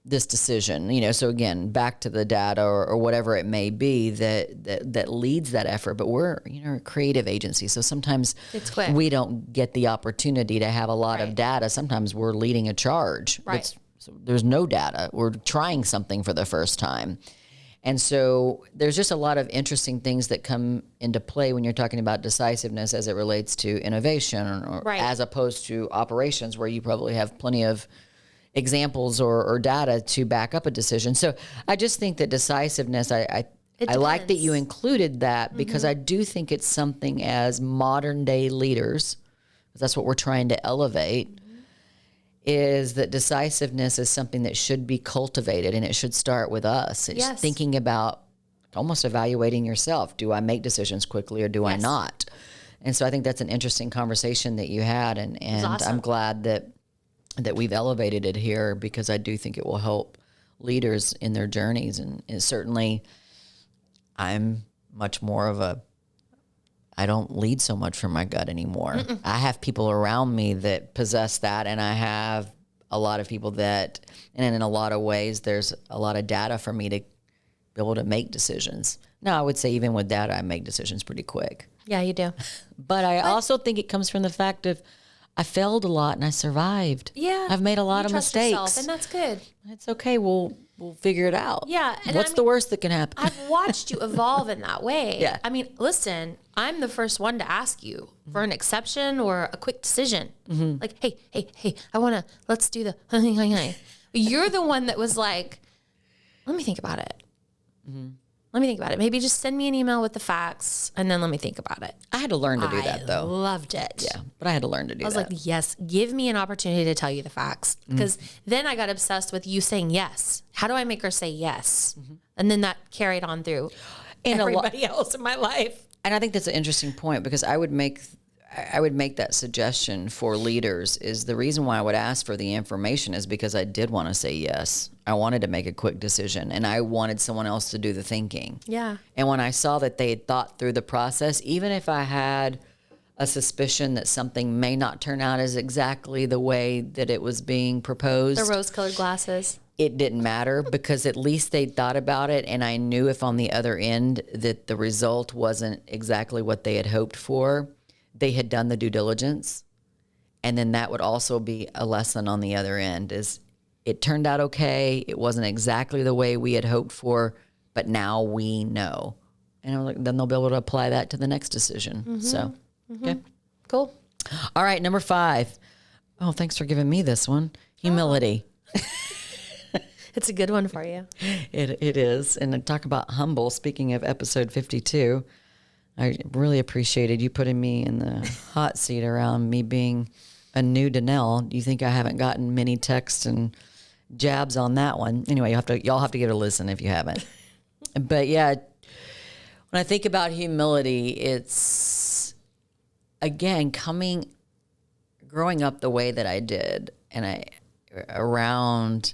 Speaker 2: this decision? So again, back to the data or whatever it may be that leads that effort. But we're, a creative agency. So sometimes
Speaker 1: it's quick.
Speaker 2: We don't get the opportunity to have a lot of data. Sometimes we're leading a charge.
Speaker 1: Right.
Speaker 2: So there's no data. We're trying something for the first time. And so there's just a lot of interesting things that come into play when you're talking about decisiveness as it relates to innovation or as opposed to operations, where you probably have plenty of examples or data to back up a decision. So I just think that decisiveness, I like that you included that, because I do think it's something as modern day leaders, because that's what we're trying to elevate, is that decisiveness is something that should be cultivated, and it should start with us. It's thinking about almost evaluating yourself. Do I make decisions quickly or do I not? And so I think that's an interesting conversation that you had, and awesome. I'm glad that we've elevated it here, because I do think it will help leaders in their journeys. And certainly I'm much more of I don't lead so much from my gut anymore. I have people around me that possess that, and I have a lot of people that, and in a lot of ways, there's a lot of data for me to be able to make decisions. Now, I would say even with data, I make decisions pretty quick.
Speaker 1: Yeah, you do.
Speaker 2: But I also think it comes from the fact of I failed a lot and I survived.
Speaker 1: Yeah.
Speaker 2: I've made a lot of mistakes.
Speaker 1: Yourself, and that's good.
Speaker 2: It's okay. We'll figure it out.
Speaker 1: Yeah. And
Speaker 2: What's the worst that can happen?
Speaker 1: I've watched you evolve in that way.
Speaker 2: Yeah.
Speaker 1: I mean, listen, I'm the first one to ask you for an exception or a quick decision. Like, hey, let's do the, you're the one that was like, let me think about it. Let me think about it. Maybe just send me an email with the facts, and then let me think about it.
Speaker 2: I had to learn to do that, though.
Speaker 1: I loved it.
Speaker 2: Yeah, but I had to learn to do that.
Speaker 1: I was like, yes, give me an opportunity to tell you the facts. Because then I got obsessed with you saying yes. How do I make her say yes? And then that carried on through everybody else in my life.
Speaker 2: And I think that's an interesting point, because I would make that suggestion for leaders. Is the reason why I would ask for the information is because I did want to say yes. I wanted to make a quick decision, and I wanted someone else to do the thinking.
Speaker 1: Yeah.
Speaker 2: And when I saw that they had thought through the process, even if I had a suspicion that something may not turn out as exactly the way that it was being proposed.
Speaker 1: The rose-colored glasses.
Speaker 2: It didn't matter, because at least they'd thought about it, and I knew if on the other end that the result wasn't exactly what they had hoped for, they had done the due diligence. And then that would also be a lesson on the other end, is it turned out okay. It wasn't exactly the way we had hoped for, but now we know. And I'm like, then they'll be able to apply that to the next decision. So, okay.
Speaker 1: Cool.
Speaker 2: All right, number 5. Oh, thanks for giving me this one. Humility.
Speaker 1: It's a good one for you.
Speaker 2: It is. And to talk about humble, speaking of episode 52, I really appreciated you putting me in the hot seat around me being a new Danelle. You think I haven't gotten many texts and jabs on that one. Anyway, y'all have to give it a listen if you haven't. But yeah, when I think about humility, it's again growing up the way that I did, and around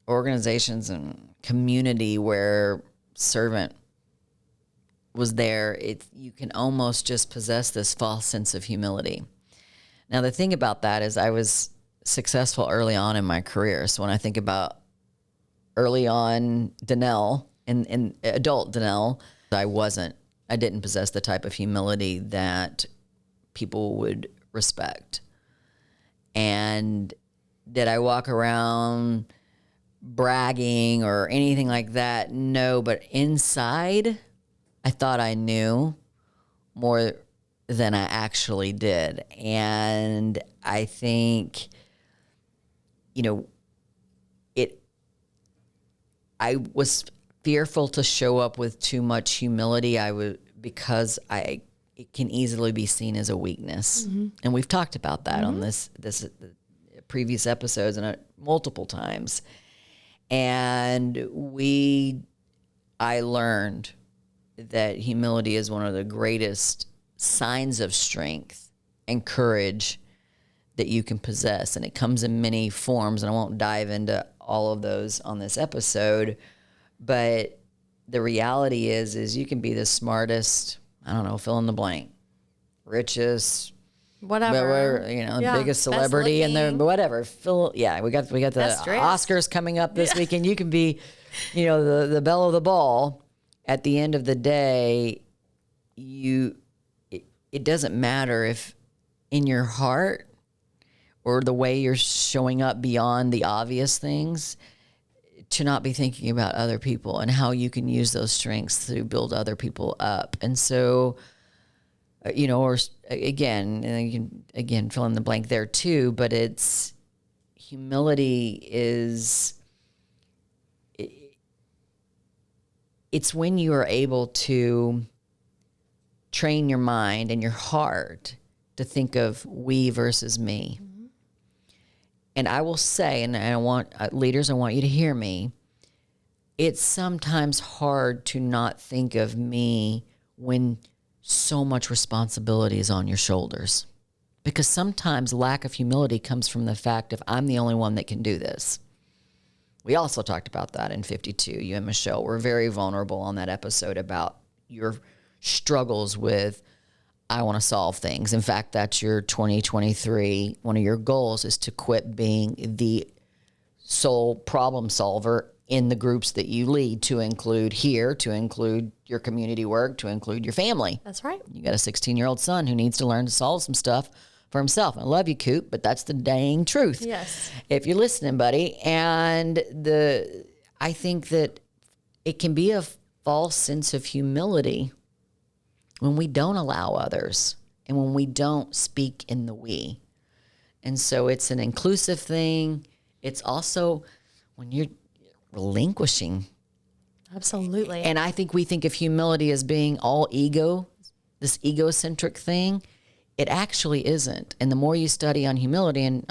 Speaker 2: organizations and community where servant was there, you can almost just possess this false sense of humility. Now, the thing about that is I was successful early on in my career. So when I think about early on Danelle, in adult Danelle, I didn't possess the type of humility that people would respect. And did I walk around bragging or anything like that? No, but inside, I thought I knew more than I actually did. And I think, I was fearful to show up with too much humility. Because it can easily be seen as a weakness. Mm-hmm. And we've talked about that on this previous episodes and multiple times. And I learned that humility is one of the greatest signs of strength and courage that you can possess. And it comes in many forms, and I won't dive into all of those on this episode. But the reality is you can be the smartest, I don't know, fill in the blank, richest,
Speaker 1: whatever,
Speaker 2: biggest celebrity in there, whatever. We got the Oscars coming up this weekend. You can be, the belle of the ball. At the end of the day, it doesn't matter if in your heart or the way you're showing up beyond the obvious things, to not be thinking about other people and how you can use those strengths to build other people up. And so, or again, and you can again fill in the blank there too, but humility it's when you are able to train your mind and your heart to think of we versus me. Mm-hmm. And I will say, and I want leaders, I want you to hear me, it's sometimes hard to not think of me when so much responsibility is on your shoulders. Because sometimes lack of humility comes from the fact of I'm the only one that can do this. We also talked about that in 52. You and Michelle were very vulnerable on that episode about your struggles with, I want to solve things. In fact, that's your 2023. One of your goals is to quit being the sole problem solver in the groups that you lead, to include your community work, to include your family.
Speaker 1: That's right. You
Speaker 2: got a 16-year-old son who needs to learn to solve some stuff for himself. I love you, Coop, but that's the dang truth.
Speaker 1: Yes.
Speaker 2: If you're listening, buddy. And I think that it can be a false sense of humility when we don't allow others and when we don't speak in the we. And so it's an inclusive thing. It's also when you're relinquishing.
Speaker 1: Absolutely.
Speaker 2: And I think we think of humility as being all ego, this egocentric thing. It actually isn't. And the more you study on humility, and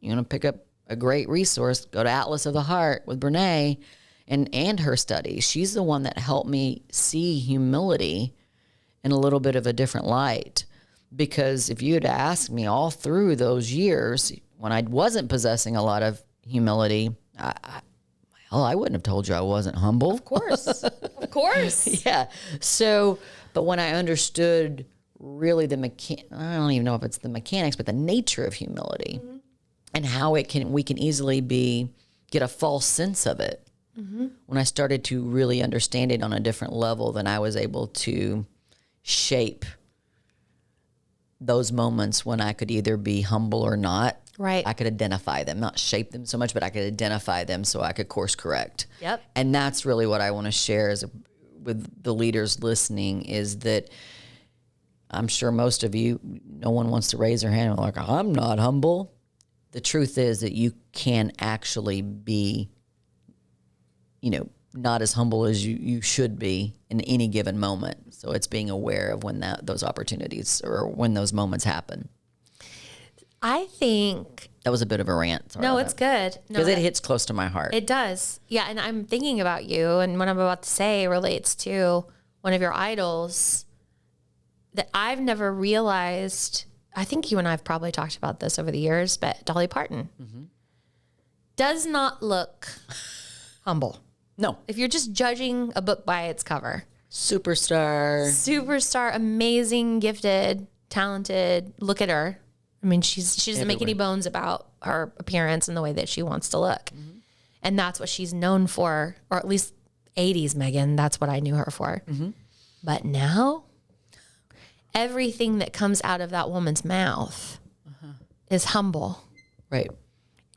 Speaker 2: you want to pick up a great resource, go to Atlas of the Heart with Brene and her studies. She's the one that helped me see humility in a little bit of a different light. Because if you had asked me all through those years when I wasn't possessing a lot of humility, I wouldn't have told you I wasn't humble.
Speaker 1: Of course. Of course.
Speaker 2: Yeah. So, but when I understood really I don't even know if it's the mechanics, but the nature of humility, mm-hmm. and how we can easily get a false sense of it. Mm-hmm. When I started to really understand it on a different level, then I was able to shape those moments when I could either be humble or not.
Speaker 1: Right.
Speaker 2: I could identify them, not shape them so much, but I could identify them so I could course correct.
Speaker 1: Yep.
Speaker 2: And that's really what I want to share with the leaders listening, is that I'm sure most of you, no one wants to raise their hand and like, I'm not humble. The truth is that you can actually be, not as humble as you should be in any given moment. So it's being aware of when those opportunities or when those moments happen.
Speaker 1: I think
Speaker 2: That was a bit of a rant. Sorry
Speaker 1: no, it's good.
Speaker 2: Because it hits close to my heart.
Speaker 1: It does. Yeah. And I'm thinking about you, and what I'm about to say relates to one of your idols that I've never realized. I think you and I have probably talked about this over the years, but Dolly Parton does not look humble.
Speaker 2: No.
Speaker 1: If you're just judging a book by its cover.
Speaker 2: Superstar,
Speaker 1: amazing, gifted, talented. Look at her. I mean, she doesn't make any bones about her appearance and the way that she wants to look. Mm-hmm. And that's what she's known for, or at least 80s Megan. That's what I knew her for. Mm-hmm. But now, everything that comes out of that woman's mouth is humble.
Speaker 2: Right.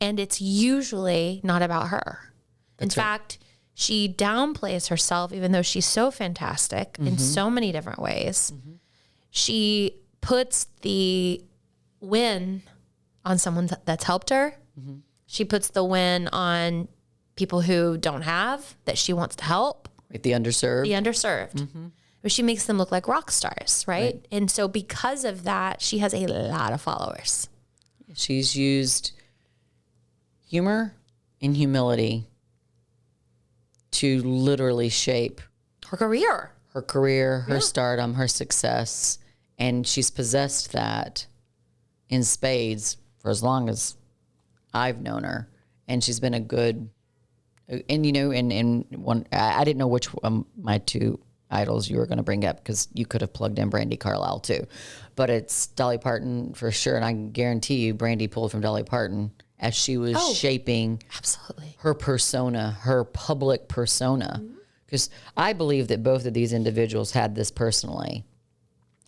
Speaker 1: And it's usually not about her. In fact, she downplays herself, even though she's so fantastic in so many different ways. Mm-hmm. She puts the win on someone that's helped her. Mm-hmm. She puts the win on people who don't have, that she wants to help.
Speaker 2: Right, the underserved.
Speaker 1: Mm-hmm. But she makes them look like rock stars, right? And so because of that, she has a lot of followers.
Speaker 2: She's used humor and humility to literally shape
Speaker 1: her career,
Speaker 2: her stardom, her success. And she's possessed that in spades for as long as I've known her. And she's been a good, and you know, in one, I didn't know which my two idols you were going to bring up, because you could have plugged in Brandi Carlile too, but it's Dolly Parton for sure. And I can guarantee you Brandi pulled from Dolly Parton as she was shaping her persona, her public persona. Because I believe that both of these individuals had this personally.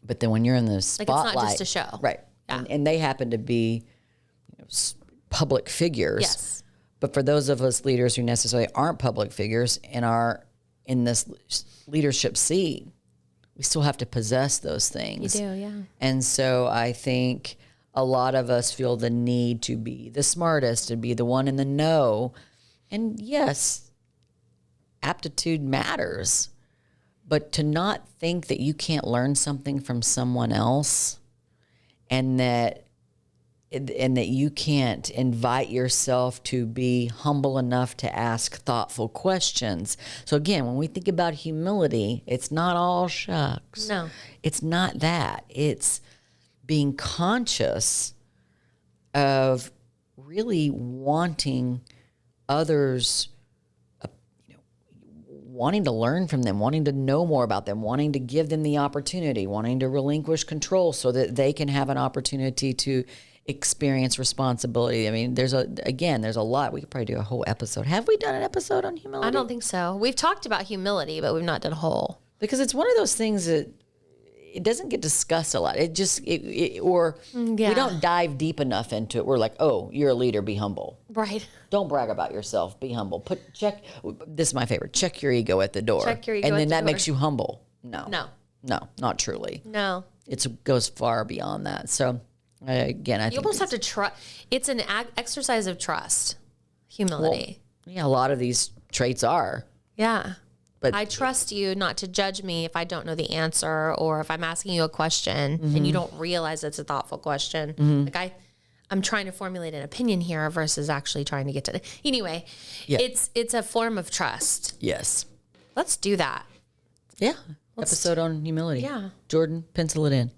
Speaker 2: But then when you're in the spotlight,
Speaker 1: it's not just a show.
Speaker 2: Right. Yeah. And they happen to be public figures.
Speaker 1: Yes.
Speaker 2: But for those of us leaders who necessarily aren't public figures and are in this leadership seat, we still have to possess those things.
Speaker 1: You do, yeah.
Speaker 2: And so I think a lot of us feel the need to be the smartest, to be the one in the know. And yes, aptitude matters, but to not think that you can't learn something from someone else, and that you can't invite yourself to be humble enough to ask thoughtful questions. So again, when we think about humility, it's not all shucks.
Speaker 1: No.
Speaker 2: It's not that. It's being conscious of really wanting others, wanting to learn from them, wanting to know more about them, wanting to give them the opportunity, wanting to relinquish control so that they can have an opportunity to experience responsibility. I mean, there's a lot. We could probably do a whole episode. Have we done an episode on humility?
Speaker 1: I don't think so. We've talked about humility, but we've not done a whole.
Speaker 2: Because it's one of those things that it doesn't get discussed a lot. We don't dive deep enough into it. We're like, oh, you're a leader, be humble.
Speaker 1: Right.
Speaker 2: Don't brag about yourself, be humble. This is my favorite, check your ego at the door.
Speaker 1: Check your ego
Speaker 2: and
Speaker 1: at
Speaker 2: then
Speaker 1: the
Speaker 2: that
Speaker 1: door.
Speaker 2: makes you humble. No, not truly.
Speaker 1: No.
Speaker 2: It goes far beyond that. So again, I think
Speaker 1: you almost have to trust. It's an exercise of trust, humility.
Speaker 2: Well, yeah, a lot of these traits are.
Speaker 1: Yeah.
Speaker 2: But
Speaker 1: I trust you not to judge me if I don't know the answer, or if I'm asking you a question and you don't realize it's a thoughtful question. Like I'm trying to formulate an opinion here versus actually trying to get to anyway. Yeah. It's a form of trust.
Speaker 2: Yes.
Speaker 1: Let's do that.
Speaker 2: Yeah. Episode on humility.
Speaker 1: Yeah.
Speaker 2: Jordan, pencil it in.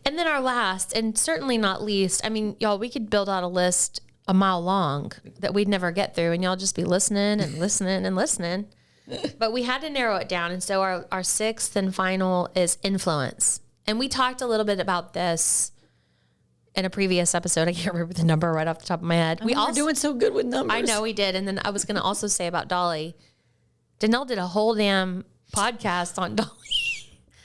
Speaker 1: And then our last, and certainly not least, I mean, y'all, we could build out a list a mile long that we'd never get through, and y'all just be listening and listening and listening. But we had to narrow it down. And so our sixth and final is influence. And we talked a little bit about this in a previous episode. I can't remember the number right off the top of my head.
Speaker 2: We're doing so good with numbers.
Speaker 1: I know we did. And then I was going to also say about Dolly. Danelle did a whole damn podcast on Dolly.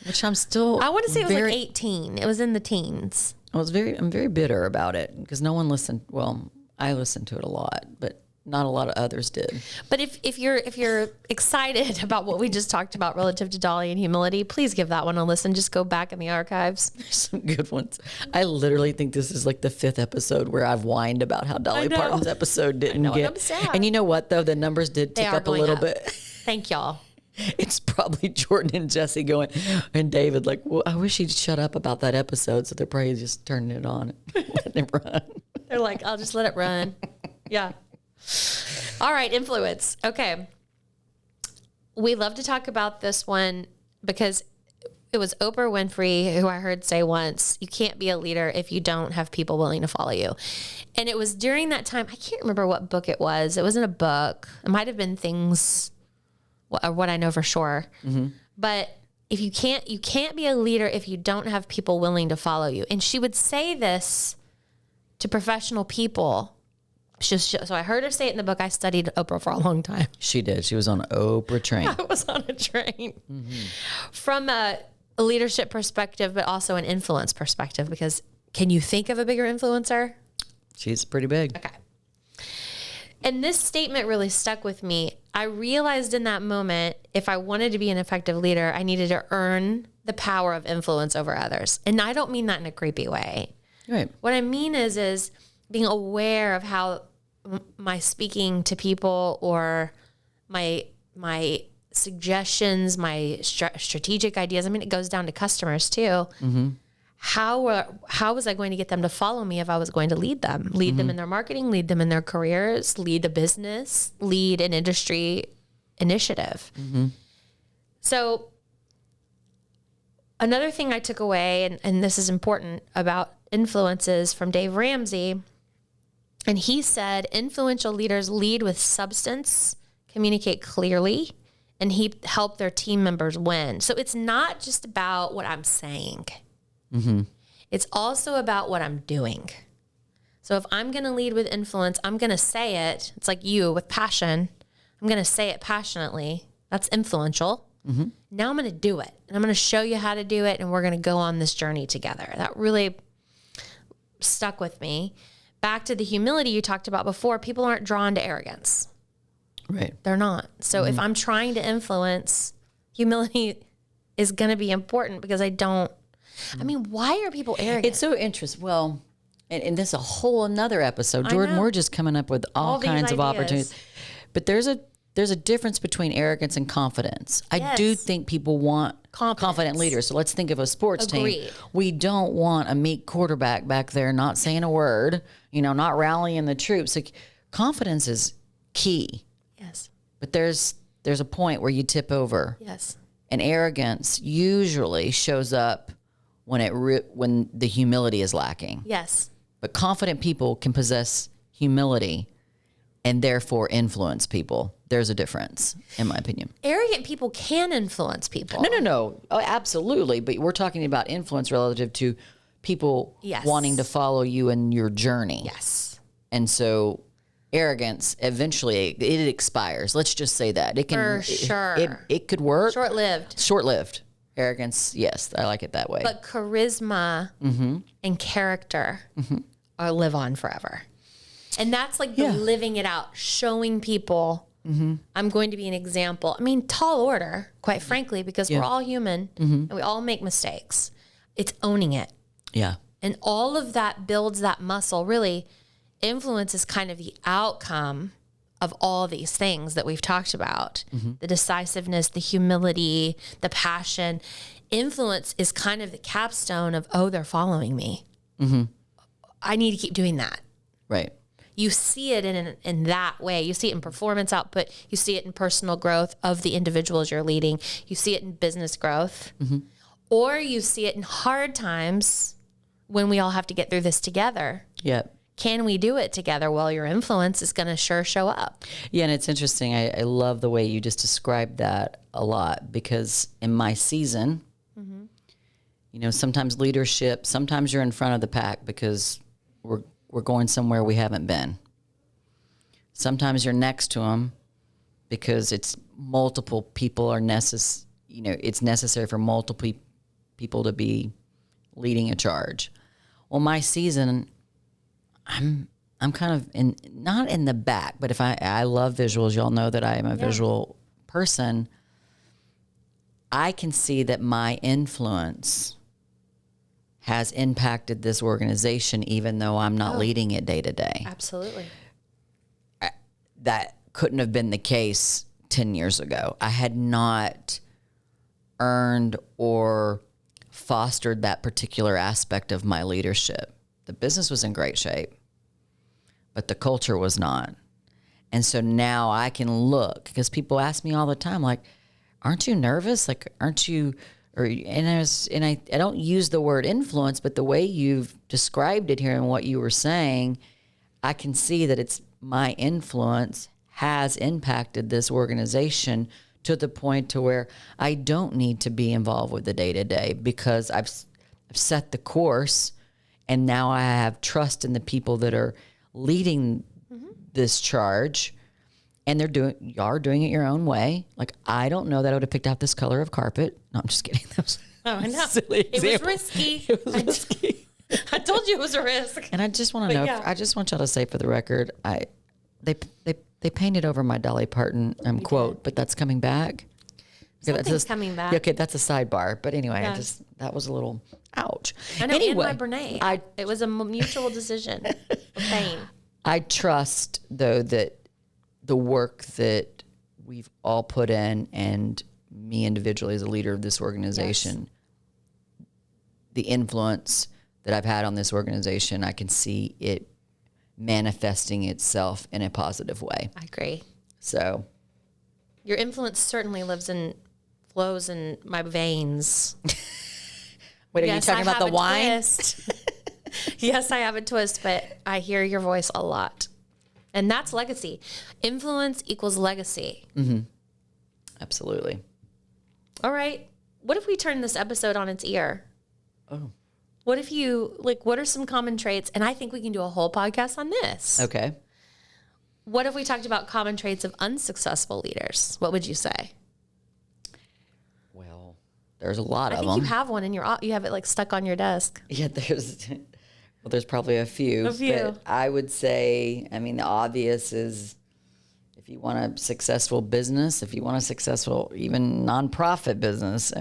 Speaker 2: Which I'm still.
Speaker 1: I want to say it was like 18. It was in the teens.
Speaker 2: I'm very bitter about it because no one listened. Well, I listened to it a lot, but not a lot of others did.
Speaker 1: But if you're excited about what we just talked about relative to Dolly and humility, please give that one a listen. Just go back in the archives.
Speaker 2: There's some good ones. I literally think this is like the 5th episode where I've whined about how Dolly Parton's episode didn't get.
Speaker 1: I'm sad.
Speaker 2: And you know what though? The numbers did tick up a little bit.
Speaker 1: Thank y'all.
Speaker 2: It's probably Jordan and Jesse going, and David like, well, I wish he'd shut up about that episode. So they're probably just turning it on and letting it run.
Speaker 1: They're like, I'll just let it run. Yeah. All right. Influence. Okay. We love to talk about this one because it was Oprah Winfrey who I heard say once, you can't be a leader if you don't have people willing to follow you. And it was during that time, I can't remember what book it was. It wasn't a book. It might have been Things, or What I Know for Sure. Mm-hmm. But if you can't be a leader if you don't have people willing to follow you. And she would say this to professional people. So I heard her say it in the book. I studied Oprah for a long time.
Speaker 2: She did. She was on an Oprah train.
Speaker 1: I was on a train. Mm-hmm. From a leadership perspective, but also an influence perspective, because can you think of a bigger influencer?
Speaker 2: She's pretty big.
Speaker 1: Okay. And this statement really stuck with me. I realized in that moment, if I wanted to be an effective leader, I needed to earn the power of influence over others. And I don't mean that in a creepy way.
Speaker 2: Right.
Speaker 1: What I mean is being aware of how my speaking to people or my suggestions, my strategic ideas. I mean, it goes down to customers too. Mm-hmm. How was I going to get them to follow me if I was going to lead them mm-hmm. them in their marketing, lead them in their careers, lead a business, lead an industry initiative. Mm-hmm. So another thing I took away, and this is important about influences from Dave Ramsey, and he said, influential leaders lead with substance, communicate clearly, and help their team members win. So it's not just about what I'm saying. Mm-hmm. It's also about what I'm doing. So if I'm going to lead with influence, I'm going to say it. It's like you with passion. I'm going to say it passionately. That's influential. Mm-hmm. Now I'm going to do it. And I'm going to show you how to do it. And we're going to go on this journey together. That really stuck with me. Back to the humility you talked about before, people aren't drawn to arrogance.
Speaker 2: Right.
Speaker 1: They're not. So mm-hmm. if I'm trying to influence, humility is going to be important because I mean, why are people arrogant?
Speaker 2: It's so interesting. Well, and this is a whole another episode. Jordan, we're just coming up with all kinds of opportunities. But there's a difference between arrogance and confidence. Yes. I do think people want confident leaders. So let's think of a sports team. We don't want a meek quarterback back there not saying a word, not rallying the troops. Like, confidence is key.
Speaker 1: Yes.
Speaker 2: But there's a point where you tip over.
Speaker 1: Yes.
Speaker 2: And arrogance usually shows up when the humility is lacking.
Speaker 1: Yes.
Speaker 2: But confident people can possess humility and therefore influence people. There's a difference, in my opinion.
Speaker 1: Arrogant people can influence people.
Speaker 2: No. Oh, absolutely. But we're talking about influence relative to people wanting to follow you in your journey.
Speaker 1: Yes.
Speaker 2: And so arrogance, eventually it expires. Let's just say that. It can,
Speaker 1: for sure.
Speaker 2: It could work.
Speaker 1: Short-lived.
Speaker 2: Arrogance, yes, I like it that way.
Speaker 1: But charisma mm-hmm. and character mm-hmm. live on forever. And that's like the living it out, showing people mm-hmm. I'm going to be an example. I mean, tall order, quite frankly, because we're all human mm-hmm. and we all make mistakes. It's owning it.
Speaker 2: Yeah.
Speaker 1: And all of that builds that muscle. Really, influence is kind of the outcome of all these things that we've talked about. Mm-hmm. The decisiveness, the humility, the passion. Influence is kind of the capstone of, they're following me. Mm-hmm. I need to keep doing that.
Speaker 2: Right.
Speaker 1: You see it in that way. You see it in performance output. You see it in personal growth of the individuals you're leading. You see it in business growth. Mm-hmm. Or you see it in hard times when we all have to get through this together.
Speaker 2: Yep.
Speaker 1: Can we do it together? Well, your influence is going to sure show up.
Speaker 2: Yeah, and it's interesting. I love the way you just described that a lot, because in my season, mm-hmm. Sometimes leadership, sometimes you're in front of the pack because we're going somewhere we haven't been. Sometimes you're next to them because it's multiple people are it's necessary for multiple people to be leading a charge. Well, my season, I'm kind of not in the back, but if I love visuals, y'all know that I am a visual person. I can see that my influence has impacted this organization, even though I'm not leading it day to day.
Speaker 1: Absolutely.
Speaker 2: That couldn't have been the case 10 years ago. I had not earned or fostered that particular aspect of my leadership. The business was in great shape, but the culture was not. And so now I can look, because people ask me all the time, like, aren't you nervous? Like, aren't you, I don't use the word influence, but the way you've described it here and what you were saying, I can see that it's my influence has impacted this organization to the point to where I don't need to be involved with the day-to-day, because I've set the course, and now I have trust in the people that are leading this charge, and y'all are doing it your own way. Like, I don't know that I would have picked out this color of carpet. No, I'm just kidding. That was
Speaker 1: I know.
Speaker 2: Silly example.
Speaker 1: It was risky.
Speaker 2: It was risky.
Speaker 1: I told you it was a risk.
Speaker 2: And I just want to know.
Speaker 1: Yeah.
Speaker 2: I just want y'all to say, for the record, they painted over my Dolly Parton quote, but that's coming back.
Speaker 1: Something's coming back.
Speaker 2: Okay, that's a sidebar. But anyway, that was a little ouch.
Speaker 1: I know.
Speaker 2: Anyway,
Speaker 1: and my Brene. It was a mutual decision of pain.
Speaker 2: I trust, though, that the work that we've all put in, and me individually as a leader of this organization, the influence that I've had on this organization, I can see it manifesting itself in a positive way.
Speaker 1: I agree.
Speaker 2: So
Speaker 1: your influence certainly flows in my veins.
Speaker 2: Wait, are you talking about the wine?
Speaker 1: Yes, I have a twist, but I hear your voice a lot. And that's legacy. Influence equals legacy.
Speaker 2: Mm-hmm. Absolutely.
Speaker 1: All right. What if we turn this episode on its ear?
Speaker 2: Oh.
Speaker 1: What if what are some common traits? And I think we can do a whole podcast on this.
Speaker 2: Okay.
Speaker 1: What if we talked about common traits of unsuccessful leaders? What would you say?
Speaker 2: Well, there's a lot of them.
Speaker 1: I think you have one you have it stuck on your desk.
Speaker 2: Yeah, there's probably a few. But I would say, the obvious is, if you want a successful business, if you want a successful even nonprofit business,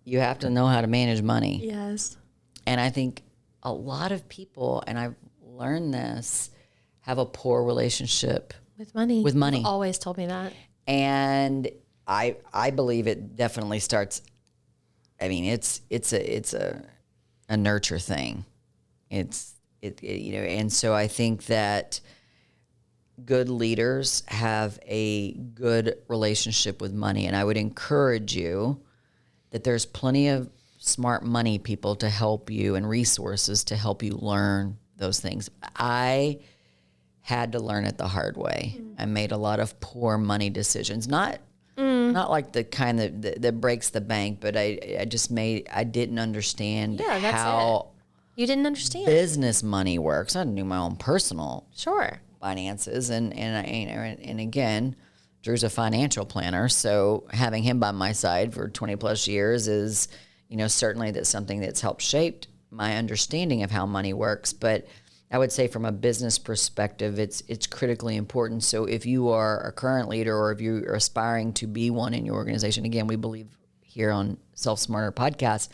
Speaker 2: you have to know how to manage money.
Speaker 1: Yes.
Speaker 2: And I think a lot of people, and I've learned this, have a poor relationship
Speaker 1: with money.
Speaker 2: You've
Speaker 1: always told me that.
Speaker 2: And I believe it definitely starts. It's a nurture thing. And so I think that good leaders have a good relationship with money, and I would encourage you that there's plenty of smart money people to help you and resources to help you learn those things. I had to learn it the hard way. I made a lot of poor money decisions, not like the kind that breaks the bank, but I didn't understand how
Speaker 1: you didn't understand
Speaker 2: business money works. I knew my own personal finances, and again, Drew's a financial planner, so having him by my side for 20 plus years is, certainly that's something that's helped shape my understanding of how money works. But I would say from a business perspective, it's critically important. So if you are a current leader, or if you're aspiring to be one in your organization, again, we believe here on Self Smarter Podcast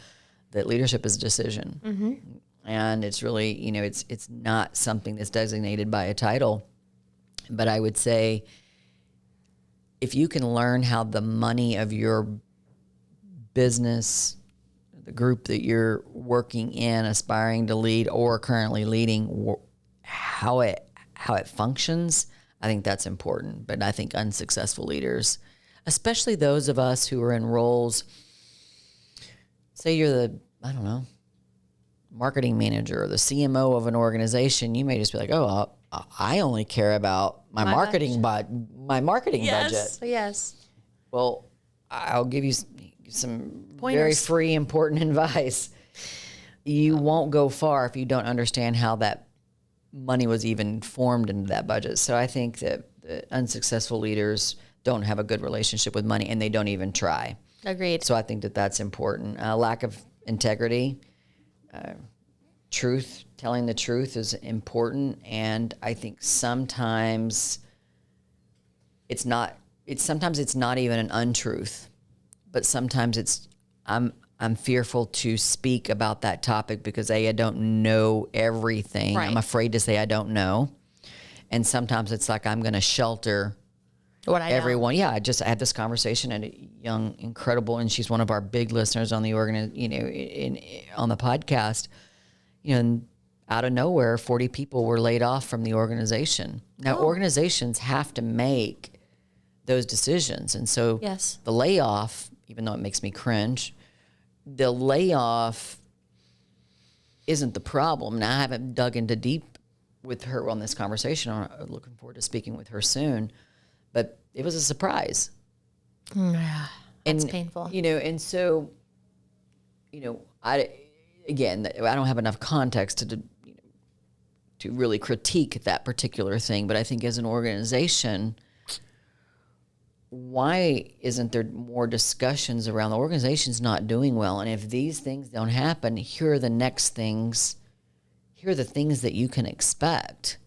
Speaker 2: that leadership is a decision. Mm-hmm. And it's really, it's not something that's designated by a title. But I would say, if you can learn how the money of your business, the group that you're working in, aspiring to lead, or currently leading, how it functions, I think that's important. But I think unsuccessful leaders, especially those of us who are in roles, say you're the, marketing manager or the CMO of an organization, you may just be like, oh, I only care about my marketing budget.
Speaker 1: Yes.
Speaker 2: Well, I'll give you some very free, important advice. You won't go far if you don't understand how that money was even formed into that budget. So I think that the unsuccessful leaders don't have a good relationship with money, and they don't even try.
Speaker 1: Agreed.
Speaker 2: So I think that that's important. Lack of integrity, telling the truth is important. And I think sometimes it's not even an untruth, but sometimes I'm fearful to speak about that topic because I don't know everything. Right. I'm afraid to say I don't know. And sometimes it's like I'm going to shelter
Speaker 1: what I
Speaker 2: everyone. Yeah, I had this conversation at a young, incredible, and she's one of our big listeners on the on the podcast. And out of nowhere, 40 people were laid off from the organization. Now, organizations have to make those decisions, and so the layoff, even though it makes me cringe, the layoff isn't the problem. Now, I haven't dug into deep with her on this conversation. I'm looking forward to speaking with her soon. But it was a surprise.
Speaker 1: Yeah, that's painful.
Speaker 2: And so, I don't have enough context to really critique that particular thing. But I think as an organization, why isn't there more discussions around the organization's not doing well? And if these things don't happen, here are the next things. Here are the things that you can expect.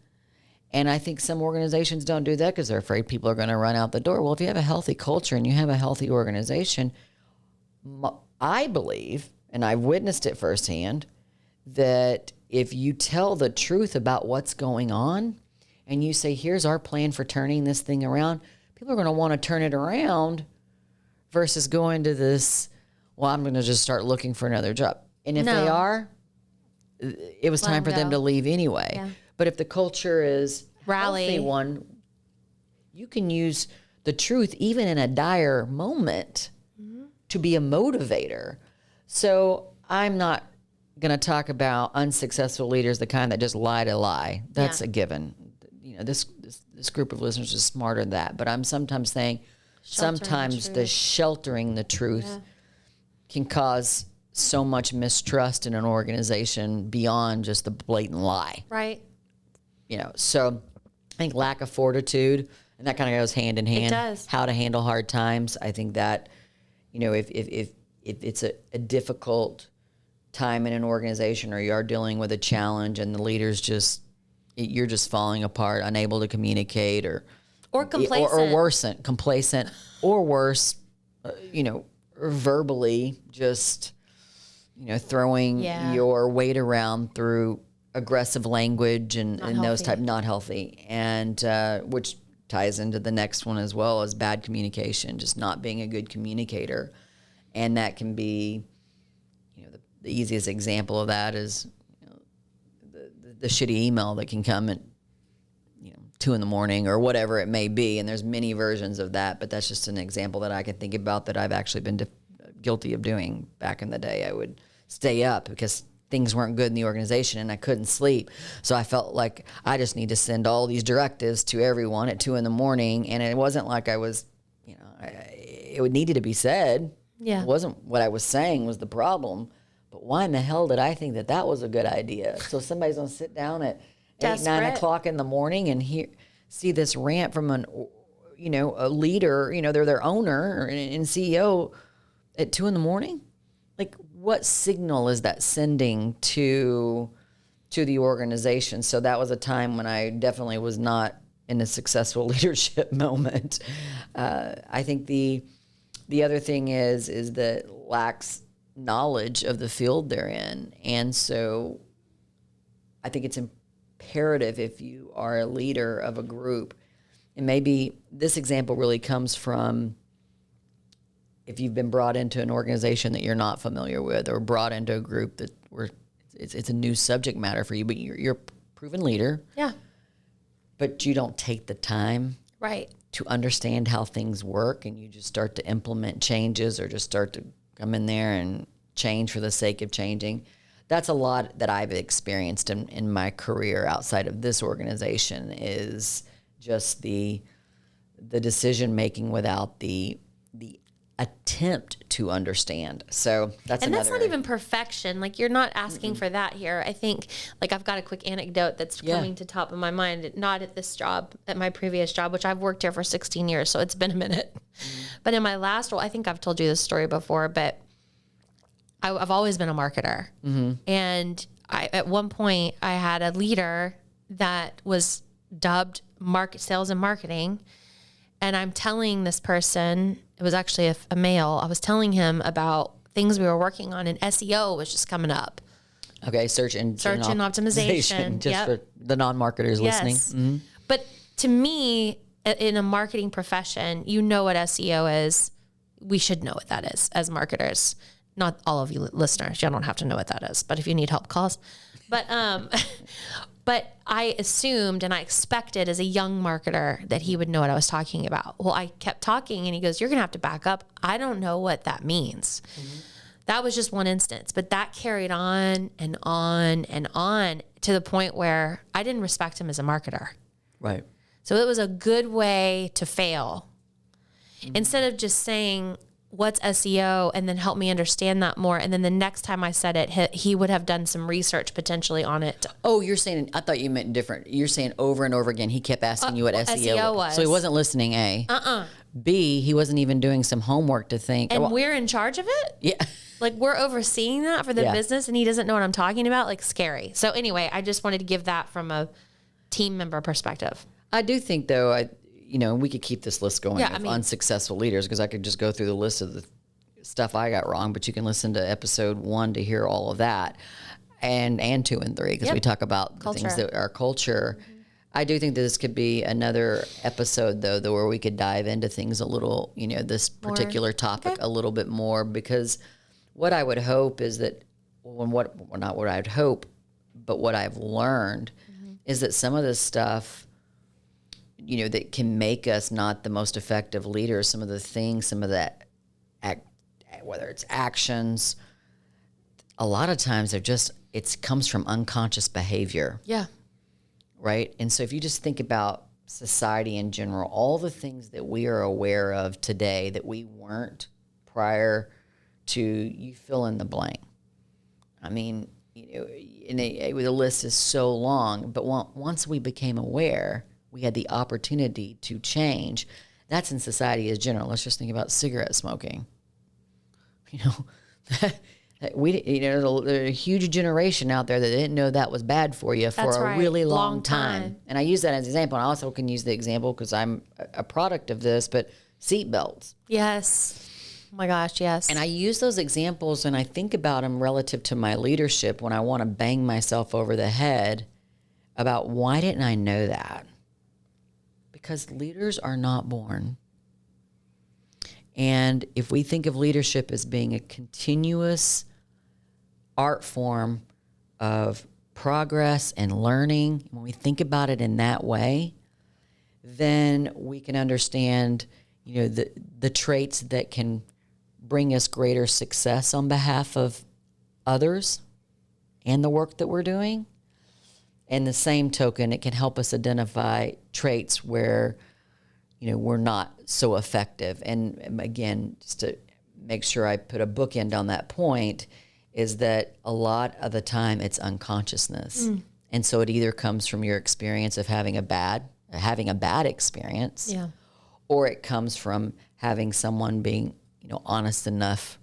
Speaker 2: And I think some organizations don't do that because they're afraid people are going to run out the door. Well, if you have a healthy culture and you have a healthy organization, I believe, and I've witnessed it firsthand, that if you tell the truth about what's going on and you say, here's our plan for turning this thing around, people are going to want to turn it around versus going to this, well, I'm going to just start looking for another job. And if they are, it was time for them to leave anyway. Yeah. But if the culture is healthy one, you can use the truth even in a dire moment to be a motivator. So I'm not going to talk about unsuccessful leaders, the kind that just lie to lie. That's a given. This group of listeners is smarter than that. But I'm sometimes saying sometimes the sheltering the truth can cause so much mistrust in an organization beyond just the blatant lie.
Speaker 1: Right.
Speaker 2: So I think lack of fortitude, and that kind of goes hand in hand.
Speaker 1: It does.
Speaker 2: How to handle hard times. I think that, if it's a difficult time in an organization, or you are dealing with a challenge and the leaders you're just falling apart, unable to communicate, or complacent, complacent, or worse, verbally just, throwing your weight around through aggressive language and those type, not healthy, and which ties into the next one as well, as bad communication, just not being a good communicator. And that can be, the easiest example of that is the shitty email that can come at 2 a.m. or whatever it may be. And there's many versions of that, but that's just an example that I can think about that I've actually been guilty of doing back in the day. I would stay up because things weren't good in the organization and I couldn't sleep. So I felt like I just need to send all these directives to everyone at 2 a.m. And it wasn't like I was, it needed to be said.
Speaker 1: Yeah.
Speaker 2: It wasn't what I was saying was the problem. But why in the hell did I think that was a good idea? So somebody's going to sit down at 8, 9 o'clock in the morning and see this rant from a leader, they're their owner and CEO at 2 a.m. Like, what signal is that sending to the organization? So that was a time when I definitely was not in a successful leadership moment. I think the other thing is that lacks knowledge of the field they're in. And so I think it's imperative, if you are a leader of a group, and maybe this example really comes from if you've been brought into an organization that you're not familiar with, or brought into a group where it's a new subject matter for you, but you're a proven leader.
Speaker 1: Yeah.
Speaker 2: But you don't take the time to understand how things work, and you just start to implement changes or just start to come in there and change for the sake of changing. That's a lot that I've experienced in my career outside of this organization, is just the decision making without the attempt to understand. So that's
Speaker 1: not even perfection. Like, you're not asking for that here. I think, like, I've got a quick anecdote that's coming to top of my mind, not at this job, at my previous job, which I've worked here for 16 years. So it's been a minute. But in my last role, I think I've told you this story before, but I've always been a marketer. And at one point I had a leader that was dubbed sales and marketing. And I'm telling this person, it was actually a male, I was telling him about things we were working on, and SEO was just coming up.
Speaker 2: Okay, search engine
Speaker 1: optimization.
Speaker 2: Just for the non-marketers listening.
Speaker 1: But to me, in a marketing profession, you know what SEO is. We should know what that is as marketers. Not all of you listeners, you don't have to know what that is, but if you need help, call us. But but I assumed and I expected as a young marketer that he would know what I was talking about. Well, I kept talking and he goes, "You're going to have to back up. I don't know what that means." Mm-hmm. That was just one instance, but that carried on and on and on to the point where I didn't respect him as a marketer.
Speaker 2: Right.
Speaker 1: So it was a good way to fail. Mm-hmm. Instead of just saying, what's SEO, and then help me understand that more. And then the next time I said it, he would have done some research potentially on it.
Speaker 2: Oh, you're saying, I thought you meant different. You're saying over and over again, he kept asking you what SEO was. So he wasn't listening, A. B, he wasn't even doing some homework to think.
Speaker 1: And we're in charge of it?
Speaker 2: Yeah.
Speaker 1: Like we're overseeing that for the business and he doesn't know what I'm talking about? Like scary. So anyway, I just wanted to give that from a team member perspective.
Speaker 2: I do think though, we could keep this list going of unsuccessful leaders because I could just go through the list of the stuff I got wrong, but you can listen to episode 1 to hear all of that and 2 and 3 because we talk about the things that are culture. Mm-hmm. I do think that this could be another episode though where we could dive into things a little, this particular topic a little bit more because what I would hope is that, not what I'd hope, but what I've learned is that some of this stuff that can make us not the most effective leaders, some of the things, some of that, whether it's actions, a lot of times it comes from unconscious behavior.
Speaker 1: Yeah.
Speaker 2: Right? And so if you just think about society in general, all the things that we are aware of today that we weren't prior to, you fill in the blank. I mean, the list is so long, but once we became aware, we had the opportunity to change. That's in society as general. Let's just think about cigarette smoking. There's a huge generation out there that didn't know that was bad for you for a really long time. And I use that as an example. And I also can use the example because I'm a product of this, but seatbelts.
Speaker 1: Yes. Oh my gosh, yes.
Speaker 2: And I use those examples and I think about them relative to my leadership when I want to bang myself over the head about why didn't I know that? Because leaders are not born. And if we think of leadership as being a continuous art form of progress and learning, when we think about it in that way, then we can understand, the traits that can bring us greater success on behalf of others and the work that we're doing. And the same token, it can help us identify traits where, we're not so effective. And again, just to make sure I put a bookend on that point, is that a lot of the time it's unconsciousness. And so it either comes from your experience of having a bad experience, or it comes from having someone being, honest enough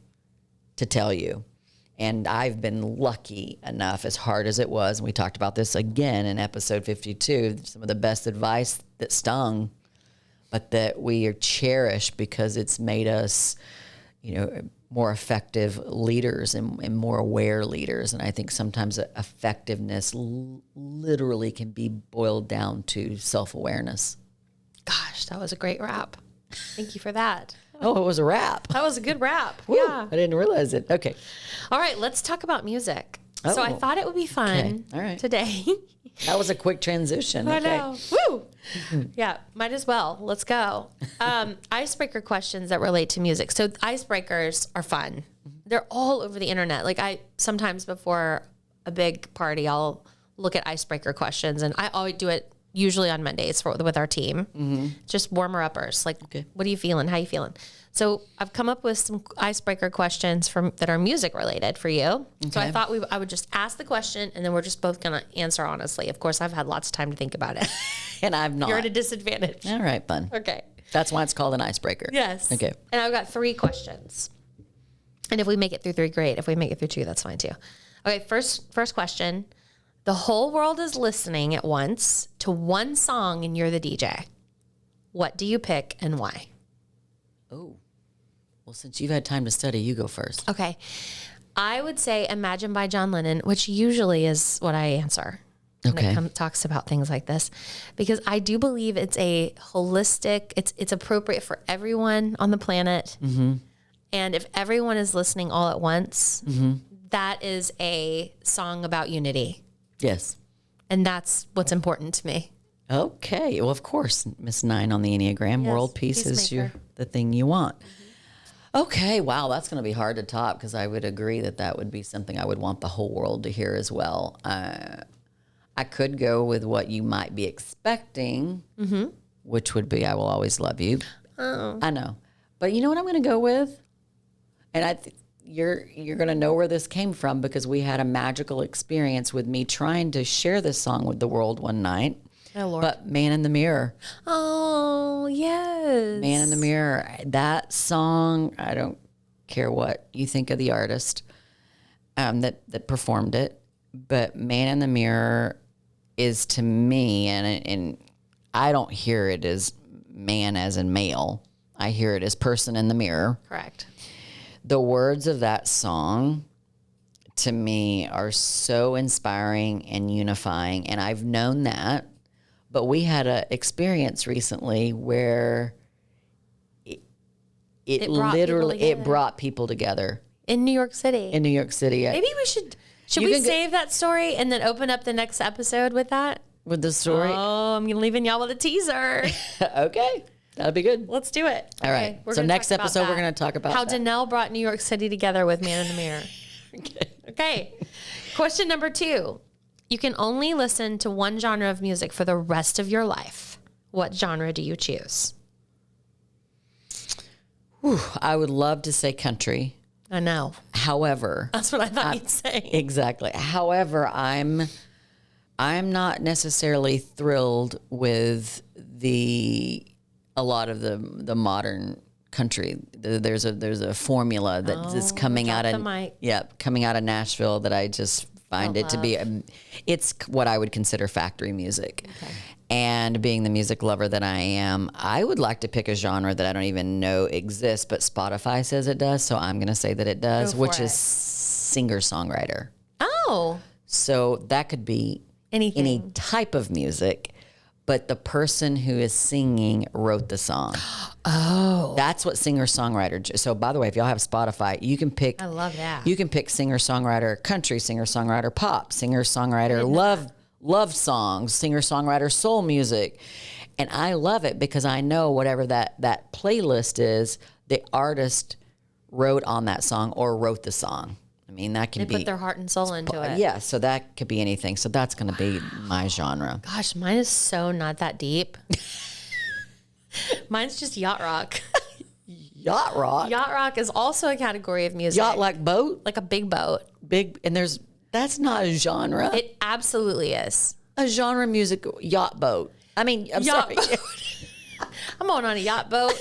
Speaker 2: to tell you. And I've been lucky enough, as hard as it was, and we talked about this again in episode 52, some of the best advice that stung, but that we are cherished because it's made us, more effective leaders and more aware leaders. And I think sometimes effectiveness literally can be boiled down to self-awareness.
Speaker 1: Gosh, that was a great wrap. Thank you for that.
Speaker 2: Oh, it was a wrap.
Speaker 1: That was a good wrap.
Speaker 2: Woo,
Speaker 1: yeah.
Speaker 2: I didn't realize it. Okay.
Speaker 1: All right, let's talk about music. Oh. So I thought it would be fun today.
Speaker 2: That was a quick transition.
Speaker 1: I know. Woo! Yeah, might as well. Let's go. Icebreaker questions that relate to music. So icebreakers are fun. They're all over the internet. Like sometimes before a big party, I'll look at icebreaker questions, and I always do it usually on Mondays with our team. Just warmer uppers. Like, what are you feeling? How you feeling? So I've come up with some icebreaker questions that are music related for you. Okay. So I thought I would just ask the question and then we're just both going to answer honestly. Of course, I've had lots of time to think about it.
Speaker 2: And I've not.
Speaker 1: You're at a disadvantage.
Speaker 2: All right, fun.
Speaker 1: Okay.
Speaker 2: That's why it's called an icebreaker.
Speaker 1: Yes.
Speaker 2: Okay.
Speaker 1: And I've got 3 questions. And if we make it through 3, great. If we make it through 2, that's fine too. Okay, first question. The whole world is listening at once to one song and you're the DJ. What do you pick and why?
Speaker 2: Oh, well, since you've had time to study, you go first.
Speaker 1: Okay. I would say Imagine by John Lennon, which usually is what I answer. when it talks about things like this, because I do believe it's a holistic, it's appropriate for everyone on the planet. Mm-hmm. And if everyone is listening all at once, that is a song about unity.
Speaker 2: Yes.
Speaker 1: And that's what's important to me.
Speaker 2: Okay. Well, of course, Miss 9 on the Enneagram, yes, world peace is the thing you want. Mm-hmm. Okay. Wow. That's going to be hard to top, because I would agree that would be something I would want the whole world to hear as well. I could go with what you might be expecting, which would be, I will always love you. Oh. I know. But you know what I'm going to go with? And you're going to know where this came from, because we had a magical experience with me trying to share this song with the world one night.
Speaker 1: Oh, Lord.
Speaker 2: But Man in the Mirror.
Speaker 1: Oh, yes.
Speaker 2: Man in the Mirror. That song, I don't care what you think of the artist that performed it, but Man in the Mirror is, to me, and I don't hear it as man as in male. I hear it as person in the mirror.
Speaker 1: Correct.
Speaker 2: The words of that song, to me, are so inspiring and unifying, and I've known that. But we had an experience recently where it literally brought people together.
Speaker 1: In New York City.
Speaker 2: In New York City.
Speaker 1: Maybe we should we save that story and then open up the next episode with that?
Speaker 2: With the story?
Speaker 1: Oh, I'm leaving y'all with a teaser.
Speaker 2: Okay. That'll be good.
Speaker 1: Let's do it.
Speaker 2: All right. So next episode, we're going to talk about
Speaker 1: how Danelle brought New York City together with Man in the Mirror. Okay. Question number 2. You can only listen to one genre of music for the rest of your life. What genre do you choose?
Speaker 2: Whew, I would love to say country.
Speaker 1: I know.
Speaker 2: However,
Speaker 1: that's what I thought you'd say.
Speaker 2: Exactly. However, I'm not necessarily thrilled with a lot of the modern country. There's a formula that is coming out of coming out of Nashville that I just find it to be it's what I would consider factory music. Okay. And being the music lover that I am, I would like to pick a genre that I don't even know exists, but Spotify says it does, so I'm going to say that it does, which is singer-songwriter.
Speaker 1: Oh.
Speaker 2: So that could be any type of music, but the person who is singing wrote the song. Oh. That's what singer-songwriter. So by the way, if y'all have Spotify, you can pick.
Speaker 1: I love that.
Speaker 2: You can pick singer-songwriter country, singer-songwriter pop, singer-songwriter love songs, singer-songwriter soul music. And I love it because I know whatever that playlist is, the artist wrote on that song or wrote the song. I mean, that can be.
Speaker 1: They put their heart and soul into it.
Speaker 2: Yeah, so that could be anything. So that's going to be my genre.
Speaker 1: Gosh, mine is so not that deep. Mine's just yacht rock.
Speaker 2: Yacht rock?
Speaker 1: Yacht rock is also a category of music.
Speaker 2: Yacht like boat?
Speaker 1: Like a big boat.
Speaker 2: Big, and that's not a genre.
Speaker 1: It absolutely is.
Speaker 2: A genre music, yacht boat. I mean, I'm
Speaker 1: yacht
Speaker 2: sorry.
Speaker 1: Boat. I'm going on a yacht boat.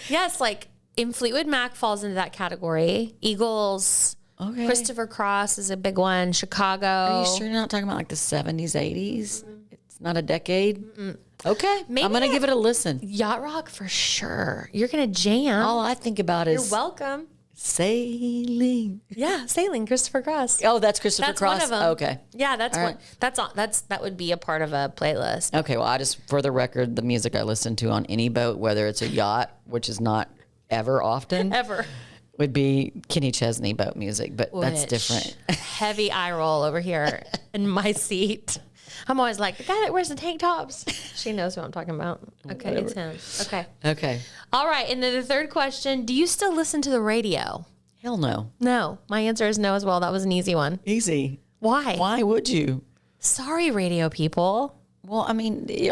Speaker 1: Yes, like in Fleetwood Mac falls into that category. Eagles. Okay. Christopher Cross is a big one. Chicago.
Speaker 2: Are you sure you're not talking about like the 70s, 80s? Mm-hmm. It's not a decade? Mm-mm. Okay. Maybe I'm going to give it a listen.
Speaker 1: Yacht rock for sure. You're going to jam.
Speaker 2: All I think about is.
Speaker 1: You're welcome.
Speaker 2: Sailing.
Speaker 1: Yeah, Sailing, Christopher Cross.
Speaker 2: Oh, that's Christopher Cross?
Speaker 1: One of them.
Speaker 2: Okay.
Speaker 1: Yeah, that's one. Right. That would be a part of a playlist.
Speaker 2: Okay, well, for the record, the music I listen to on any boat, whether it's a yacht, which is not ever often.
Speaker 1: Ever.
Speaker 2: Would be Kenny Chesney boat music, but that's different.
Speaker 1: Heavy eye roll over here in my seat. I'm always like, the guy that wears the tank tops. She knows who I'm talking about. Okay, Whatever. It's him.
Speaker 2: Okay.
Speaker 1: All right, and then the third question, do you still listen to the radio?
Speaker 2: Hell no.
Speaker 1: No. My answer is no as well. That was an easy one.
Speaker 2: Easy.
Speaker 1: Why?
Speaker 2: Why would you?
Speaker 1: Sorry, radio people.
Speaker 2: Well, I mean, is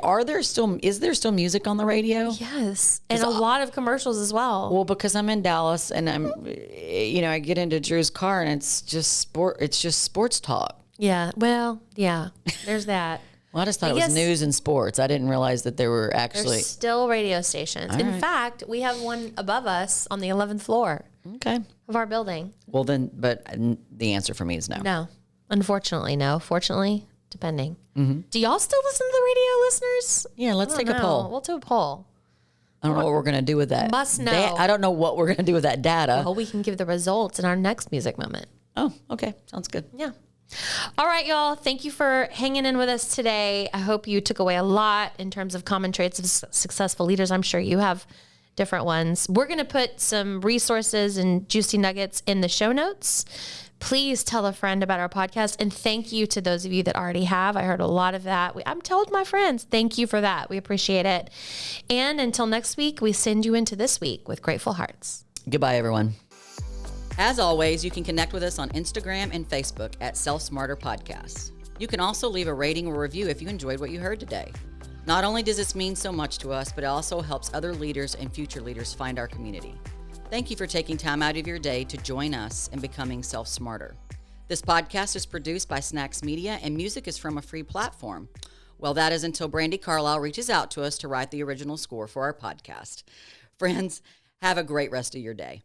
Speaker 2: there still music on the radio?
Speaker 1: Yes. And a lot of commercials as well.
Speaker 2: Well, because I'm in Dallas and I get into Drew's car and it's just sports talk.
Speaker 1: Yeah. Well, yeah, there's that.
Speaker 2: Well, I just thought it was news and sports. I didn't realize that there were actually.
Speaker 1: There's still radio stations. In fact, we have one above us on the 11th floor.
Speaker 2: Okay.
Speaker 1: Of our building.
Speaker 2: Well, but the answer for me is no.
Speaker 1: No. Unfortunately, no. Fortunately, depending. Mm-hmm. Do y'all still listen to the radio, listeners?
Speaker 2: Yeah, let's take a poll.
Speaker 1: We'll do a poll.
Speaker 2: I don't know what we're going to do with that.
Speaker 1: Must know.
Speaker 2: I don't know what we're going to do with that data.
Speaker 1: Well, we can give the results in our next music moment.
Speaker 2: Oh, okay. Sounds good.
Speaker 1: Yeah. All right, y'all. Thank you for hanging in with us today. I hope you took away a lot in terms of common traits of successful leaders. I'm sure you have different ones. We're going to put some resources and juicy nuggets in the show notes. Please tell a friend about our podcast. And thank you to those of you that already have. I heard a lot of that. I'm told my friends. Thank you for that. We appreciate it. And until next week, we send you into this week with grateful hearts.
Speaker 2: Goodbye, everyone. As always, you can connect with us on Instagram and Facebook at Self Smarter Podcasts. You can also leave a rating or review if you enjoyed what you heard today. Not only does this mean so much to us, but it also helps other leaders and future leaders find our community. Thank you for taking time out of your day to join us in becoming Self Smarter. This podcast is produced by Snacks Media, and music is from a free platform. Well, that is until Brandy Carlisle reaches out to us to write the original score for our podcast. Friends, have a great rest of your day.